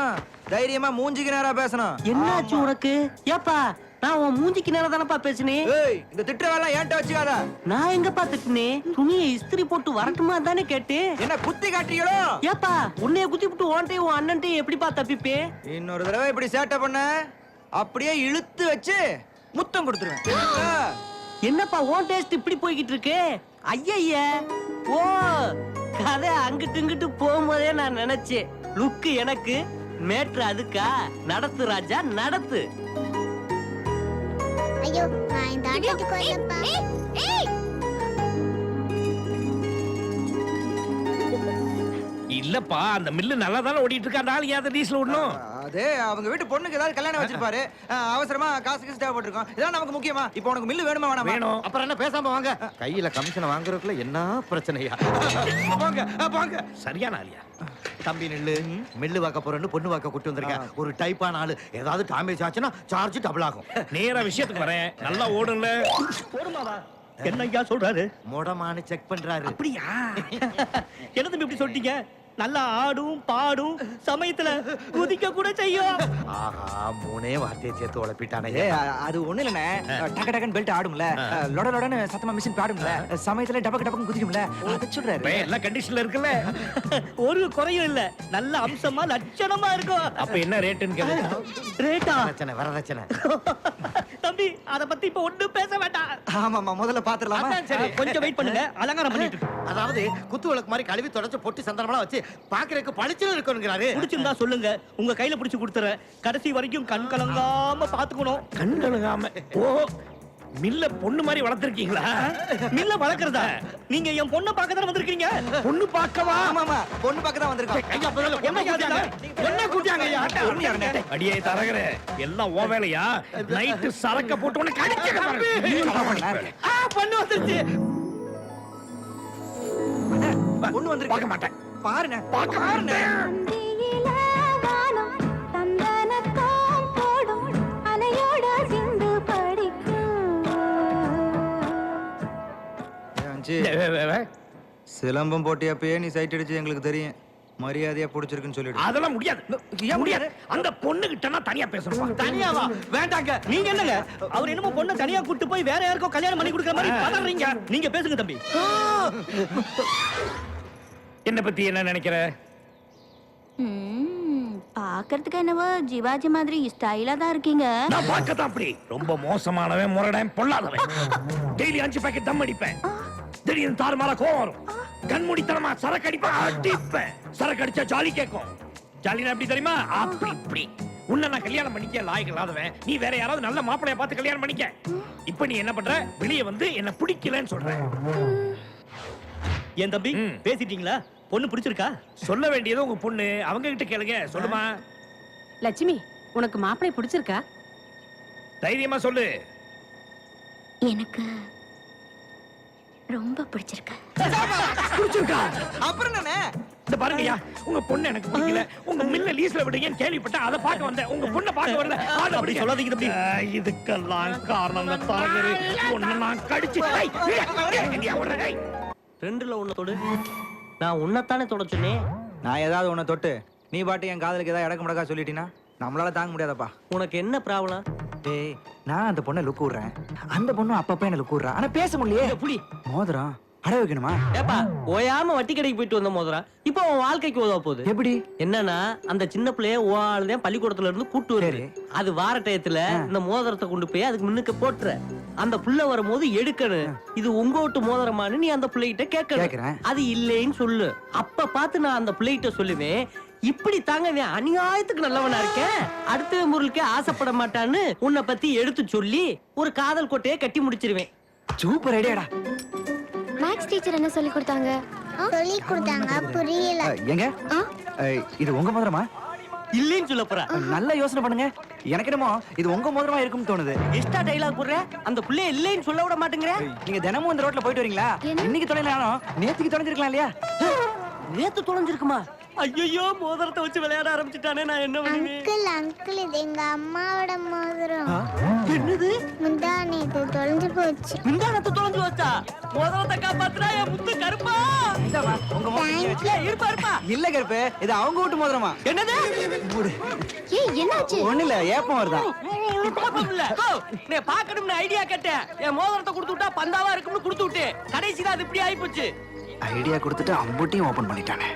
தைரியமா மூஞ்சிக்கு நேரா பேசணும். என்னாச்சு உனக்கு? ஏப்பா, நான் உன் மூஞ்சிக்கு நேரா தானப்பா பேசுனேன். ஏய், இந்த திட்டுறவெல்லாம் என்கிட்ட வச்சுக்காத. நான் எங்கப்பா திட்டுனேன்? துணியை இஸ்திரி போட்டு வரட்டுமா தானே கேட்டேன். என்ன குத்தி காட்டுறீங்களோ? ஏப்பா, உன்னைய குத்தி விட்டு உன்ட்டையும் உன் அண்ணன்ட்டையும் எப்படிப்பா தப்பிப்பேன்? இன்னொரு தடவை இப்படி சேட்டை பண்ண அப்படியே இழுத்து வச்சு முத்தம் கொடுத்துருவேன். என்னப்பா உன் டேஸ்ட் இப்படி போய்கிட்டு இருக்கு? ஐய, ஓ, கதை அங்கிட்டு இங்கிட்டு போகும்போதே நான் நினைச்சேன். லுக்கு எனக்கு, மேட்ரு அதுக்கா? நடத்து ராஜா, நடத்து. ஐயோ, நான் இந்த ஆட்டத்துக்கு வரலப்பா. இல்லப்பா, அந்த மில்லு நல்லா தானே ஓடிட்டு இருக்கா. நாளைக்கு அதை டீசல் விடணும். அதே அவங்க வீட்டு பொண்ணுக்கு ஏதாவது கல்யாணம் வச்சிருப்பாரு. அவசரமா காசு தேவைப்பட்டிருக்கோம். இதான் நமக்கு முக்கியமா? இப்போ உனக்கு மில்லு வேணுமா வேணாமா? வேணும். அப்புறம் என்ன பேசாம வாங்க. கையில கமிஷன் வாங்குறதுக்குள்ள என்ன பிரச்சனையா? போங்க. சரியான ஆளியா? தம்பி நெல்லு, மில்லு வாக்க போறேன்னு பொண்ணு வாக்க கூட்டி வந்திருக்கேன். ஒரு டைப்பான ஆளு. ஏதாவது டேமேஜ் ஆச்சுன்னா சார்ஜ் டபுள் ஆகும். நேரா விஷயத்துக்கு வரேன். நல்லா ஓடும்ல? போடுமாவா? என்ன ஐயா சொல்றாரு? மொடமானு செக் பண்றாரு. அப்படியா? என்ன தம்பி இப்படி சொல்லிட்டீங்க? நல்லா ஆடும் பாடும் சமயத்துல குதிக்க கூட செய்யும். ஆஹா, மூணே வார்த்தையை சேர்த்து உழப்பிட்டானே. அது ஒண்ணு இல்லண்ணே, டக டகன் பெல்ட் ஆடும்ல, லொட லொடன்னு சத்தமா மிஷின் பாடும்ல, சமயத்துல டபக்கு டபக்கு குதிக்கும்ல, அத சொல்றாரு. எல்லாம் கண்டிஷன்ல இருக்குல்ல. ஒரு குறையும் இல்ல, நல்ல அம்சமா லட்சணமா இருக்கும். அப்ப என்ன ரேட்டுன்னு கேளு. ரேட்டா? வரதட்சணை. தம்பி அத பத்தி இப்ப ஒண்ணும் பேச வேண்டாம். ஆமாமா, முதல்ல பாத்துறலாமா? அதான் சரி, கொஞ்சம் வெயிட் பண்ணுங்க, அலங்காரம் பண்ணிட்டு இருக்கோம். அதாவது குத்து விளக்கு மாதிரி கழுவி தொடச்சு பொட்டி சந்தனம்லாம் வச்சு பாக்குறதுக்கு பளிச்சுன்னு இருக்கணுங்கிறாரு. பிடிச்சிருந்தா சொல்லுங்க, உங்க கையில பிடிச்சு கொடுத்துறேன். கடைசி வரைக்கும் கண் கலங்காம பாத்துக்கணும். கண் கலங்காம? ஓ, மில்ல பொண்ணு மாதிரி வளர்த்திருக்கீங்களா? மில்ல வளர்க்கறதா? நீங்க என் பொண்ணை பார்க்க தானே வந்திருக்கீங்க. பொண்ணு பார்க்கவா? ஆமாமா, பொண்ணு பார்க்க தான் வந்திருக்கோம். ஐயா, முதல்ல பொண்ணை கூட்டியாங்க. பொண்ணை கூட்டியாங்க ஐயா. பொண்ணு யாருங்க? அடியே தரகரே, எல்லாம் ஓ வேலையா? நைட்டு சரக்க போட்டு உனக்கு அடிக்க பொண்ணு வந்துருச்சு. பொண்ணு வந்திருக்கு. பார்க்க மாட்டேன். பாருங்க, பார்க்க மாட்டேன். சிலம்பம் போட்டி அப்பயே நீ சைட் அடிச்சு எங்களுக்கு தெரியும். மரியாதையா பிடிச்சிருக்குன்னு சொல்லிடு. அதெல்லாம் முடியாது. முடியாது. அந்த பொண்ணு கிட்ட தனியா பேசணும். தனியாவா? வேண்டாங்க. நீங்க என்னங்க, அவர் என்னமோ பொண்ணை தனியா கூட்டி போய் வேற யாருக்கோ கல்யாணம் பண்ணி கொடுக்குற மாதிரி பதறீங்க. நீங்க பேசுங்க தம்பி. என்ன பத்தி என்ன நினைக்கிற? பாக்குறதுக்கு என்னவோ ஜிவாஜி மாதிரி ஸ்டைலா தான் இருக்கீங்க. நான் பார்க்கத்தான் அப்படி. ரொம்ப மோசமானவன், முரடன், பொல்லாதவன். டெய்லி 5 பாக்கெட் தம் அடிப்பேன். திடீர்னு தாறுமாறா கோவம் வரும். கண்மூடித்தனமா சரக்கு அடிப்பேன், அடிப்பேன். சரக்கு அடிச்சா ஜாலி கேட்கும். ஜாலினா எப்படி தெரியுமா? அப்படி இப்படி. உன்னை நான் கல்யாணம் பண்ணிக்க லாயக்கு இல்லாதவன். நீ வேற யாராவது நல்ல மாப்பிளைய பார்த்து கல்யாணம் பண்ணிக்க. இப்ப நீ என்ன பண்ற? வெளியே வந்து என்ன பிடிக்கலன்னு சொல்ற. என் தம்பி பேசிட்டீங்களா? பொண்ணு பிடிச்சிருக்கா? சொல்ல வேண்டியது உங்க பொண்ணு. அவங்க கிட்ட கேளுங்க. சொல்லுமா லட்சுமி, உனக்கு மாப்பிளை பிடிச்சிருக்கா? தைரியமா சொல்லு. எனக்கு ரொம்ப பிடிச்சிருக்கு. பிடிச்சிருக்கா? அப்புறம் என்ன? இந்த பாருங்கய்யா, உங்க பொண்ணு எனக்கு பிடிக்கல. உங்க மில்ல லீஸ்ல விடுங்கன்னு கேள்விப்பட்டேன். அதை பார்க்க வந்தேன். உங்க பொண்ணை பார்க்க வரல. அப்படி சொல்லாதீங்க தம்பி. இதுக்கெல்லாம் காரணம் இந்த தரகரு. பொண்ணு நான் கடிச்சு. ரெண்டுல ஒண்ணு தொடு. நான் உன்னைத்தானே தொட சொன்னேன். நான் ஏதாவது உன்னை தொட்டு நீ பாட்டு என் காதலுக்கு ஏதாவது இடக்கு முடக்கா சொல்லிட்டீங்கன்னா நம்மளால தாங்க முடியாதப்பா. உனக்கு என்ன ப்ராப்ளம்? டேய், நான் அந்த பொண்ணை லுக்கு விடுறேன், அந்த பொண்ணும் அப்பப்ப என்ன லுக்கு விடுறா. ஆனா பேச முடியலையே. புடி மோதிரம் அட வைக்கணுமா? ஏப்பா, ஓயாம வட்டி கடைக்கு போயிட்டு வந்த மோதிரம் இப்போ உன் வாழ்க்கைக்கு உதவ போகுது. எப்படி? என்னன்னா, அந்த சின்ன பிள்ளைய ஓஆளுதான் பள்ளிக்கூடத்துல இருந்து கூட்டு வருது. அது வார டயத்துல இந்த மோதிரத்தை கொண்டு போய் அதுக்கு முன்னுக்கு போட்டுற. அந்த புள்ள வரும்போது எடுக்கணும். இது உங்க வீட்டு மோதிரமானு நீ அந்த பிள்ளைகிட்ட கேட்கணும். அது இல்லைன்னு சொல்லு. அப்ப பார்த்து நான் அந்த பிள்ளைகிட்ட சொல்லுவேன், இப்படி தாங்க அநியாயத்துக்கு நல்லவனா இருக்கேன், அடுத்த முருளுக்கே ஆசைப்பட மாட்டான்னு உன்னை பத்தி எடுத்து சொல்லி ஒரு காதல் கோட்டையை கட்டி முடிச்சிருவேன். சூப்பர் ஐடியாடா. மேக்ஸ் டீச்சர் என்ன சொல்லி கொடுத்தாங்க? சொல்லி கொடுத்தாங்க, புரியல. எங்க இது உங்க மோதிரமா? இல்லைன்னு சொல்ல போற. நல்ல யோசனை பண்ணுங்க. எனக்கு என்னமோ இது உங்க மோதிரமா இருக்கும்னு தோணுது. எக்ஸ்ட்ரா டைலாக் போடுற. அந்த புள்ளைய இல்லைன்னு சொல்ல விட மாட்டேங்கிற. நீங்க தினமும் இந்த ரோட்ல போயிட்டு வரீங்களா? இன்னைக்கு தொலைனாலும் நேத்துக்கு தொலைஞ்சிருக்கலாம் இல்லையா? நேத்து தொலைஞ்சிருக்குமா? ஐயோ, மோதிரத்தை வச்சு விளையாட ஆரம்பிச்சுட்டானே, நான் என்ன பண்ணுவேன்? அங்கிள் அங்கிள், இது எங்க அம்மாவோட மோதிரம். என்னது? முந்தானேத்து தொலைஞ்சு போச்சு. முந்தானத்து தொலைஞ்சு வச்சா? மோதிரத்தை காப்பாத்துறா என் முத்து கருப்பா. உங்க மோதிரம் இருப்பா இருப்பா. இல்ல கருப்பு, இது அவங்க வீட்டு மோதிரமா? என்னது? ஏய், என்னாச்சு? ஒண்ணு இல்ல, ஏப்பம் வருதா? நீ பாக்கணும்னு ஐடியா கேட்டேன். என் மோதிரத்தை கொடுத்து விட்டா பந்தாவா இருக்கும்னு கொடுத்து விட்டு கடைசியில அது இப்படி ஆயிப்போச்சு. ஐடியா கொடுத்துட்டு அம்புட்டியும் ஓபன் பண்ணிட்டானே.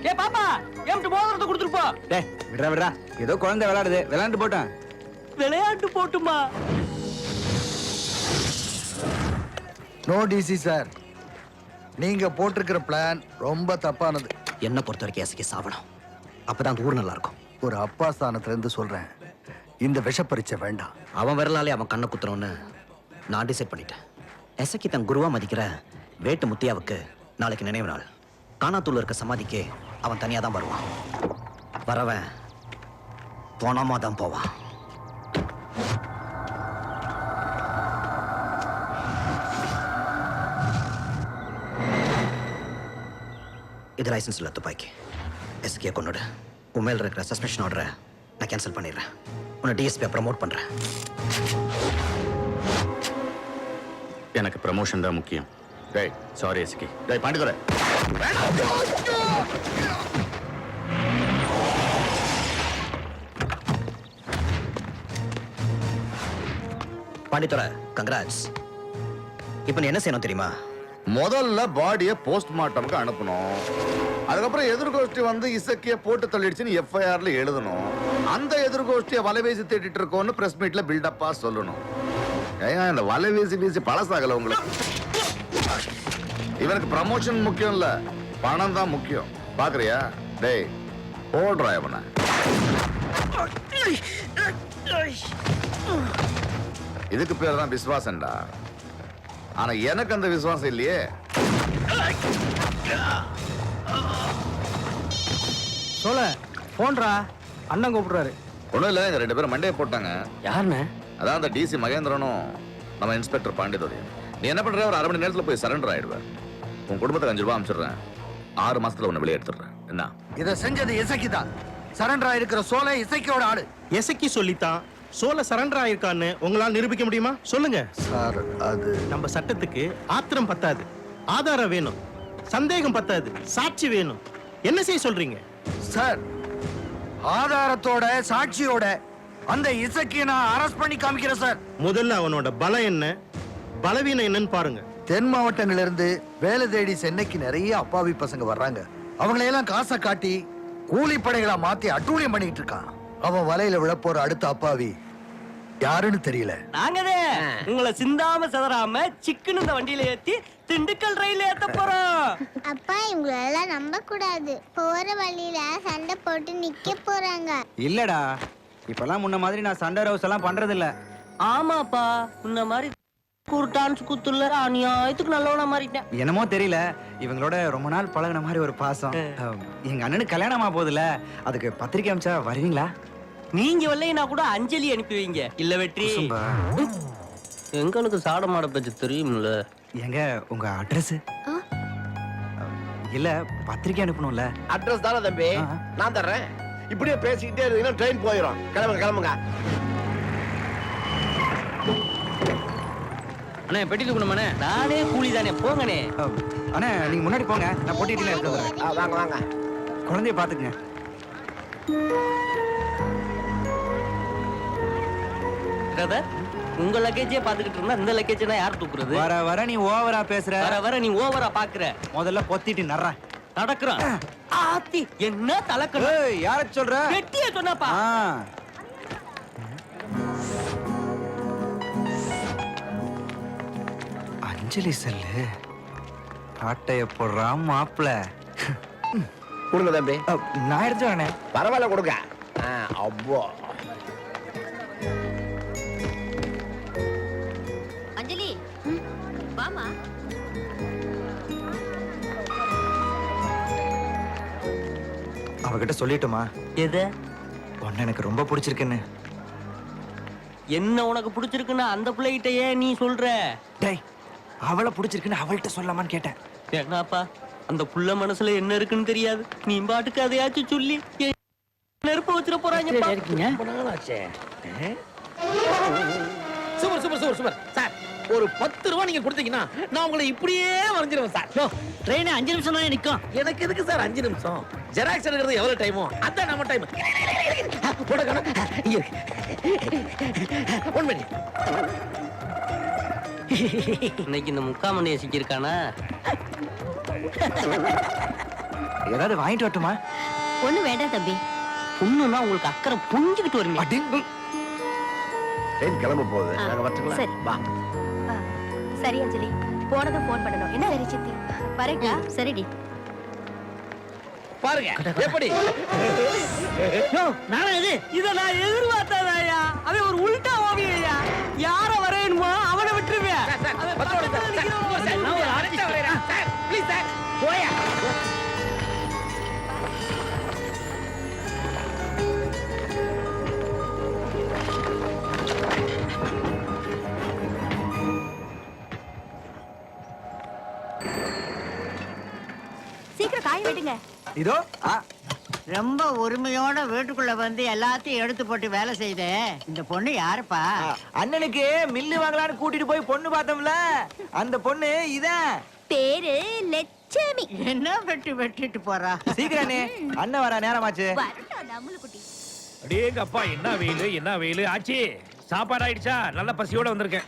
ஏ பாப்பா, என்கிட்ட மோதிரத்தை கொடுத்துட்டு போ. டேய், விடுறா விடுறா, ஏதோ குழந்தை விளையாடுது, விளையாண்டு போட்டேன். விளையாட்டு போட்டுமா? நோ டிசி சார், நீங்க போட்டிருக்கிற பிளான் ரொம்ப தப்பானது. என்ன பொறுத்த வரைக்கும் எஸ்கே சாவணும். அப்பதான் அந்த ஊர் நல்லா இருக்கும். ஒரு அப்பா ஸ்தானத்துல இருந்து சொல்றேன், இந்த விஷப்பரிச்சை வேண்டாம். அவன் விரலாலே அவன் கண்ணை குத்துறோன்னு நான் டிசைட் பண்ணிட்டேன். எசக்கி தன் குருவா மதிக்கிற வேட்டு முத்தியாவுக்கு நாளைக்கு நினைவு நாள். காணாத்தூர்ல இருக்க சமாதிக்கு அவன் தனியா தான் வருவான். வரவன் போனாமா தான் போவான். இது லைசன்ஸ் இல்ல துப்பாக்கி. எஸ்கே கொன்னோட உண்மையில் இருக்கிற சஸ்பென்ஷன் ஆர்டரை நான் கேன்சல் பண்ணிடுறேன். உன்னை டிஎஸ்பியை ப்ரமோட் பண்றேன். எனக்கு ப்ரமோஷன் தான் முக்கியம். டேய், சாரி எஸ்கே. டேய் பாண்டிதுரை, பாண்டித்துறை கங்க்ராட்ஸ். இப்போ நீ என்ன செய்யணும் தெரியுமா? முதல்ல பாடியை போஸ்ட்மார்ட்டமுக்கு அனுப்பணும். அதுக்கப்புறம் எதிர்கோஷ்டி வந்து இசக்கிய போட்டு தள்ளிடுச்சுன்னு எஃப்ஐஆர்ல எழுதணும். அந்த எதிர்கோஷ்டியை வலைவீசி தேடிட்டு இருக்கோன்னு பிரஸ் மீட்ல பில்டப்பா சொல்லணும். ஏன் இந்த வலைவீசி வீசி பழசாகல உங்களுக்கு? இவனுக்கு ப்ரமோஷன் முக்கியம் இல்ல, பணம் தான் முக்கியம். பாக்குறியா? டேய் போடுறா இவனை. இதுக்கு பேர் தான் விசுவாசம்டா. ஆனா எனக்கு அந்த விசுவாசம் இல்லையே. சொல்ல போன்றா அண்ணன் கூப்பிடுறாரு. ஒண்ணும் இல்ல, எங்க 2 பேரும் மண்டையை போட்டாங்க. யாருன்னு? அதான் அந்த டிசி மகேந்திரனும் நம்ம இன்ஸ்பெக்டர் பாண்டியதோடையும். நீ என்ன பண்ற? ஒரு 1/2 மணி நேரத்துல போய் சரண்டர் ஆயிடுவேன். உன் குடும்பத்துக்கு 5 ரூபாய் அனுப்பிச்சிடுறேன். 6 மாசத்துல உன்னை வெளியே எடுத்துடுறேன். என்ன? இதை செஞ்சது இசக்கி தான். சரண்டரா இருக்கிற சோலை இசக்கியோட ஆளு. எசக்கி சொல்லித்தான் சோல சரண்டர் ஆயிருக்கான்னு உங்களால் நிரூபிக்க முடியுமா? சொல்லுங்க சார், அது நம்ம சட்டத்துக்கு ஆத்திரம் பத்தாது, ஆதாரம் வேணும். சந்தேகம் பத்தாது, சாட்சி வேணும். என்ன செய்ய சொல்றீங்க? சார், ஆதாரத்தோட சாட்சியோட அந்த இசக்கியை நான் அரெஸ்ட் பண்ணி காமிக்கிறேன் சார். முதல்ல அவனோட பலம் என்ன, பலவீனம் என்னன்னு பாருங்க. தென் மாவட்டங்கள்ல இருந்து வேலை தேடி சென்னைக்கு நிறைய அப்பாவி பசங்க வர்றாங்க. அவங்களையெல்லாம் காசை காட்டி கூலிப்படைகளா மாத்தி அட்டூழியம் பண்ணிட்டு இருக்கான். அவன் வலையில விழப்போற அடுத்த அப்பாவி யாருன்னு தெரியல. நாங்கதே உங்களை சிந்தாம சதறாம சிக்கன் இந்த வண்டியில ஏத்தி திண்டுக்கல் ரயில ஏத்த போறோம். அப்பா இவங்களெல்லாம் நம்ப கூடாது. போற வழியில சண்டை போட்டு நிக்க போறாங்க. இல்லடா, இப்பெல்லாம் முன்ன மாதிரி நான் சண்டை ரவுஸ் எல்லாம் பண்றது இல்ல. ஆமாப்பா, உன்ன மாதிரி ஒரு டான்ஸ் குத்துல அநியாயத்துக்கு நல்லவனா மாறிட்டேன். என்னமோ தெரியல, இவங்களோட ரொம்ப நாள் பழகுன மாதிரி ஒரு பாசம். எங்க அண்ணனுக்கு கல்யாணமா போகுதுல, அதுக்கு பத்திரிக்கை அமிச்சா வருவீங்களா? நீங்க வரலைன்னா கூட அஞ்சலி அனுப்பி வைங்க. இல்ல வெற்றி, எங்களுக்கு சாட மாட பத்தி தெரியும்ல. எங்க உங்க அட்ரஸ்? இல்ல பத்திரிக்கை அனுப்பணும்ல. அட்ரஸ் தானே தம்பி, நான் தர்றேன். இப்படியே பேசிக்கிட்டே இருந்தீங்கன்னா ட்ரெயின் போயிடும். கிளம்புங்க கிளம்புங்க. அண்ணே பெட்டி தூக்கணுமாண்ணே? நானே கூலி தானே, போங்கண்ணே. அண்ணா நீங்க முன்னாடி போங்க, நான் போட்டிட்டு இருக்கேன். வாங்க வாங்க. குழந்தைய பாத்துக்குங்க. பிரதர், உங்க லக்கேஜே பாத்துக்கிட்டு இருந்தா இந்த லக்கேஜ் யார் தூக்குறது? வர வர நீ ஓவரா பேசுற. வர வர நீ ஓவரா பாக்குற. முதல்ல பொத்திட்டு நர்ற நடக்குறான். ஆத்தி என்ன தலக்கணும்? ஏய், யார சொல்ற? வெட்டியே சொன்னாப்பா. அஞ்சலி செல்லு ஆட்டைய போடுறான் மாப்பிள. கொடுங்க தம்பி. நான் எடுத்து வரேனே. பரவாயில்ல கொடுங்க. அவ்வளோ அஞ்சலி வாமா. அவகிட்ட சொல்லிட்டுமா? எது? உன்னை எனக்கு ரொம்ப பிடிச்சிருக்குன்னு. என்ன உனக்கு பிடிச்சிருக்குன்னா அந்த பிள்ளைகிட்ட ஏன் நீ சொல்ற? டேய், அவளை பிடிச்சிருக்குன்னு அவள்கிட்ட சொல்லலாமான்னு கேட்டேன். என்னப்பா, அந்த புள்ள மனசுல என்ன இருக்குன்னு தெரியாது. நீ பாட்டுக்கு அதையாச்சும் சொல்லி நெருப்பு வச்சிட போறாங்க. Super super super super sir. ஒரு 10 ரூபா நீங்க கொடுத்தீங்கன்னா நான் உங்களை இப்படியே வரைஞ்சிருவேன் சார். ட்ரெயின் 5 நிமிஷம் தான் நிற்கும். எனக்கு எதுக்கு சார் 5 நிமிஷம்? ஜெராக்ஸ் எடுக்கிறது எவ்வளவு டைமோ அதான் நம்ம டைம். One minute. இன்னைக்கு இந்த முக்காமண்டைய சிக்கியிருக்கானா? ஏதாவது வாங்கிட்டு வரட்டுமா? ஒண்ணு வேண்டாம் தம்பி. பொண்ணுன்னா உங்களுக்கு அக்கறை புரிஞ்சுக்கிட்டு வருமே. ட்ரெயின் கிளம்ப போகுது. நாங்க வரட்டுங்களா? சரி. வா. சரி அஞ்சலி, போனதும் ஃபோன் பண்ணணும். என்ன? சரி சித்தி, வரேங்க. சரிடி. பாருங்க எப்படி நானே இத நான் எதிர்பார்த்ததாயா. அவன் ஒரு உல்டா ஓவியா. யார வரையணுமோ அவனை விட்டுருவேன். போயா. சீக்கிரம் காய விடுங்க. இதோ ரொம்ப உரிமையோட வீட்டுக்குள்ள வந்து எல்லாத்தையும் எடுத்து போட்டு வேலை செய்தே இந்த பொண்ணு யாருப்பா? அண்ணனுக்கு மில்லு வாங்கலான்னு கூட்டிட்டு போய் பொண்ணு பார்த்தோம்ல, அந்த பொண்ணு இதான். பேரு லட்சுமி. என்ன வெட்டிட்டு போறா? சீக்கிரனே, அண்ணன் வர நேரமாச்சு. வரட்டும் நம்மளு குட்டி. அடேங்க அப்பா, என்ன வெயில் ஆச்சி. சாப்பாடு ஆயிடுச்சா? நல்ல பசியோட வந்திருக்கேன்.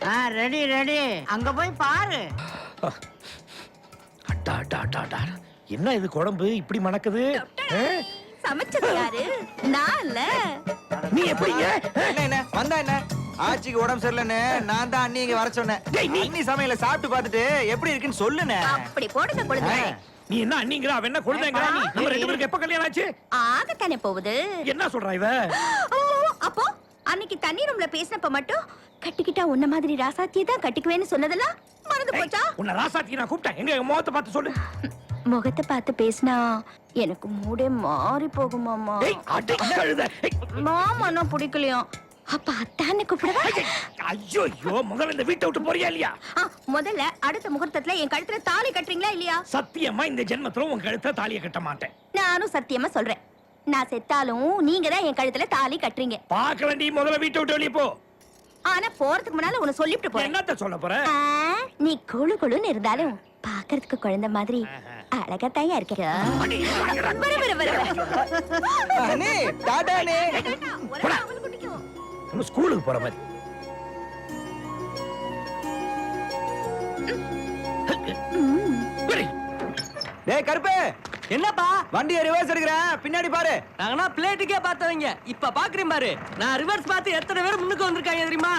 ரெடி. அங்க போய் பாரு. அட்டா அட்டா அட்டா அட்டா. என்ன இது குழம்பு இப்படி மணக்குது? சமைச்சது யாரு? நான் இல்ல. நீ எப்படிங்க? என்ன வந்தா என்ன? ஆச்சிக்கு உடம்பு சரியில்லைன்னு நான் தான் அண்ணி இங்க வர சொன்னேன். அண்ணி சமையல சாப்பிட்டு பார்த்துட்டு எப்படி இருக்குன்னு சொல்லுனே. அப்படி போடுங்க கொடுங்க. நீ என்ன அண்ணிங்கற, அவ என்ன குழந்தைங்கற? நீ நம்ம ரெண்டு பேருக்கு எப்ப கல்யாணம் ஆச்சு? ஆகத்தானே போகுது. என்ன சொல்றா இவ? அப்போ அன்னைக்கு தண்ணி ரூம்ல பேசினப்ப மட்டும் கட்டிக்கிட்டா உன்ன மாதிரி ராசாத்தியை தான் கட்டிக்குவேன்னு சொன்னதெல்லாம் மறந்து போச்சா? உன்னை ராசாத்தி நான் கூப்பிட்டேன். எங்க முகத்தை பார்த்து சொல்லு. முகத்தை பார்த்து பேசினா எனக்கு மூடே மாறி போகும் மாமா. மாமா நான் பிடிக்கலையா? அப்ப அத்தான்னு கூப்பிடுவா? ஐயோ முதல்ல இந்த வீட்டை விட்டு போறியா இல்லையா? முதல்ல அடுத்த முகூர்த்தத்துல என் கழுத்துல தாலி கட்டுறீங்களா இல்லையா? சத்தியமா இந்த ஜென்மத்துல உன் கழுத்துல தாலியை கட்ட மாட்டேன். நானும் சத்தியமா சொல்றேன், நான் செத்தாலும் நீங்க தான் என் கழுத்துல தாலி கட்டுறீங்க. பாக்கலண்டி, முதல்ல வீட்டை விட்டு வெளியே போ. ஆனா போறதுக்கு முன்னால உன்னை சொல்லிட்டு போறேன். என்னத்த சொல்ல போற? நீ குழு குழுன்னு இருந்தாலும் பாக்குறதுக்கு குழந்தை மாதிரி அழகாத்தாயா இருக்க. அண்ணே, டாடா அண்ணே. நம்ம ஸ்கூலுக்கு போற மாதிரி. டேய் கருப்பு, என்னப்பா வண்டியை ரிவர்ஸ் எடுக்கிறேன், பின்னாடி பாரு. நாங்கனா பிளேட்டுக்கே பார்த்தவங்க, இப்ப பாக்குறேன் பாரு. நான் ரிவர்ஸ் பார்த்து எத்தனை பேர் முன்னுக்கு வந்திருக்காங்க தெரியுமா?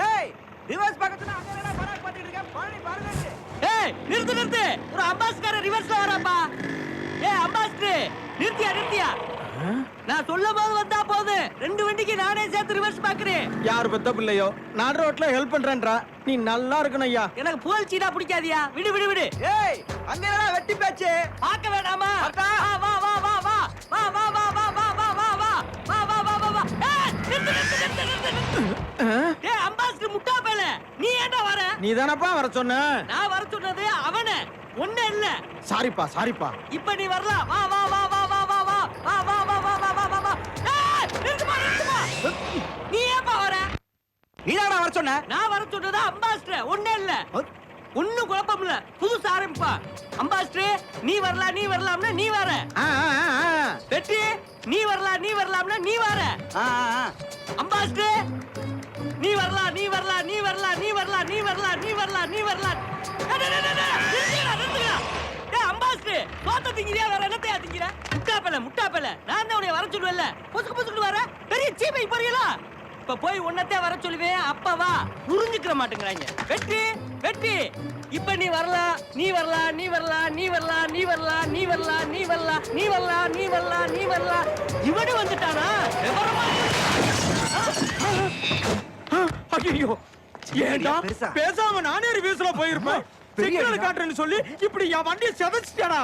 ஏய், ரிவர்ஸ் பக்கத்துல அங்க என்னடா பராக் பாத்துட்டு இருக்க? பாரு பாருங்க. ஏய் நிறுத்து, ஒரு அம்பாஸ்டர் ரிவர்ஸ்ல வராப்பா. ஏய் அம்பாஸ்டர், நிறுத்தியா? நான் சொல்லும் போது வந்தா போது, ரெண்டு வண்டிக்கு நானே சேர்த்து ரிவர்ஸ் பாக்குறேன். யார் பெத்த பிள்ளையோ நான் ரோட்ல ஹெல்ப் பண்றேன்றா, நீ நல்லா இருக்கணும் ஐயா. எனக்கு புகழ்ச்சினா பிடிக்காதியா? விடு. ஏய், அங்க என்னடா வெட்டி பேச்சு? பார்க்க வேண்டாமா? வா. நிறுத்து. ஏய் அம்பாஸ்டர் முட்டா பேல, நீ ஏன்டா வர? நீ தானப்பா வர சொன்ன. நான் வர சொன்னது அவனே, ஒண்ணே இல்ல. சாரிப்பா. இப்ப நீ வரலாம். வா. ஏய், நிறுத்துமா. நீ ஏன்ப்பா வர? நீ தானடா வர சொன்ன. நான் வர சொன்னது அம்பாஸ்டர், ஒண்ணே இல்ல. ஒண்ணும் குழப்பம் இல்ல, புதுசா ஆரம்பிப்பா. அம்பாஸ்டர், நீ வரலாம்னா நீ வர. வெற்றி, நீ வரலாம்னா நீ வர. அம்பாஸ்டர், நீ வரலாம். அம்பாஸ்டர், தோத்த திங்கிறியா? வேற என்னத்தையா திங்கிற? முட்டாப்பல. நான் தான் உன்னை வர சொல்லுவேன்ல, பொசுக்கு வர. பெரிய சீமை போறீங்களா? இப்ப போய் உன்னத்தே வர சொல்லுவேன், அப்ப வா. புரிஞ்சுக்கிற மாட்டேங்கிறாங்க. வெற்றி, இப்ப நீ வரலாம். இவனு வந்துட்டானா? ஐயோ, ஏண்டா பேசாம நானே ரிவர்ஸ்ல போயிருப்பேன். சிக்னல் காட்டுறேன்னு சொல்லி இப்படி என் வண்டியை செதச்சிட்டானா?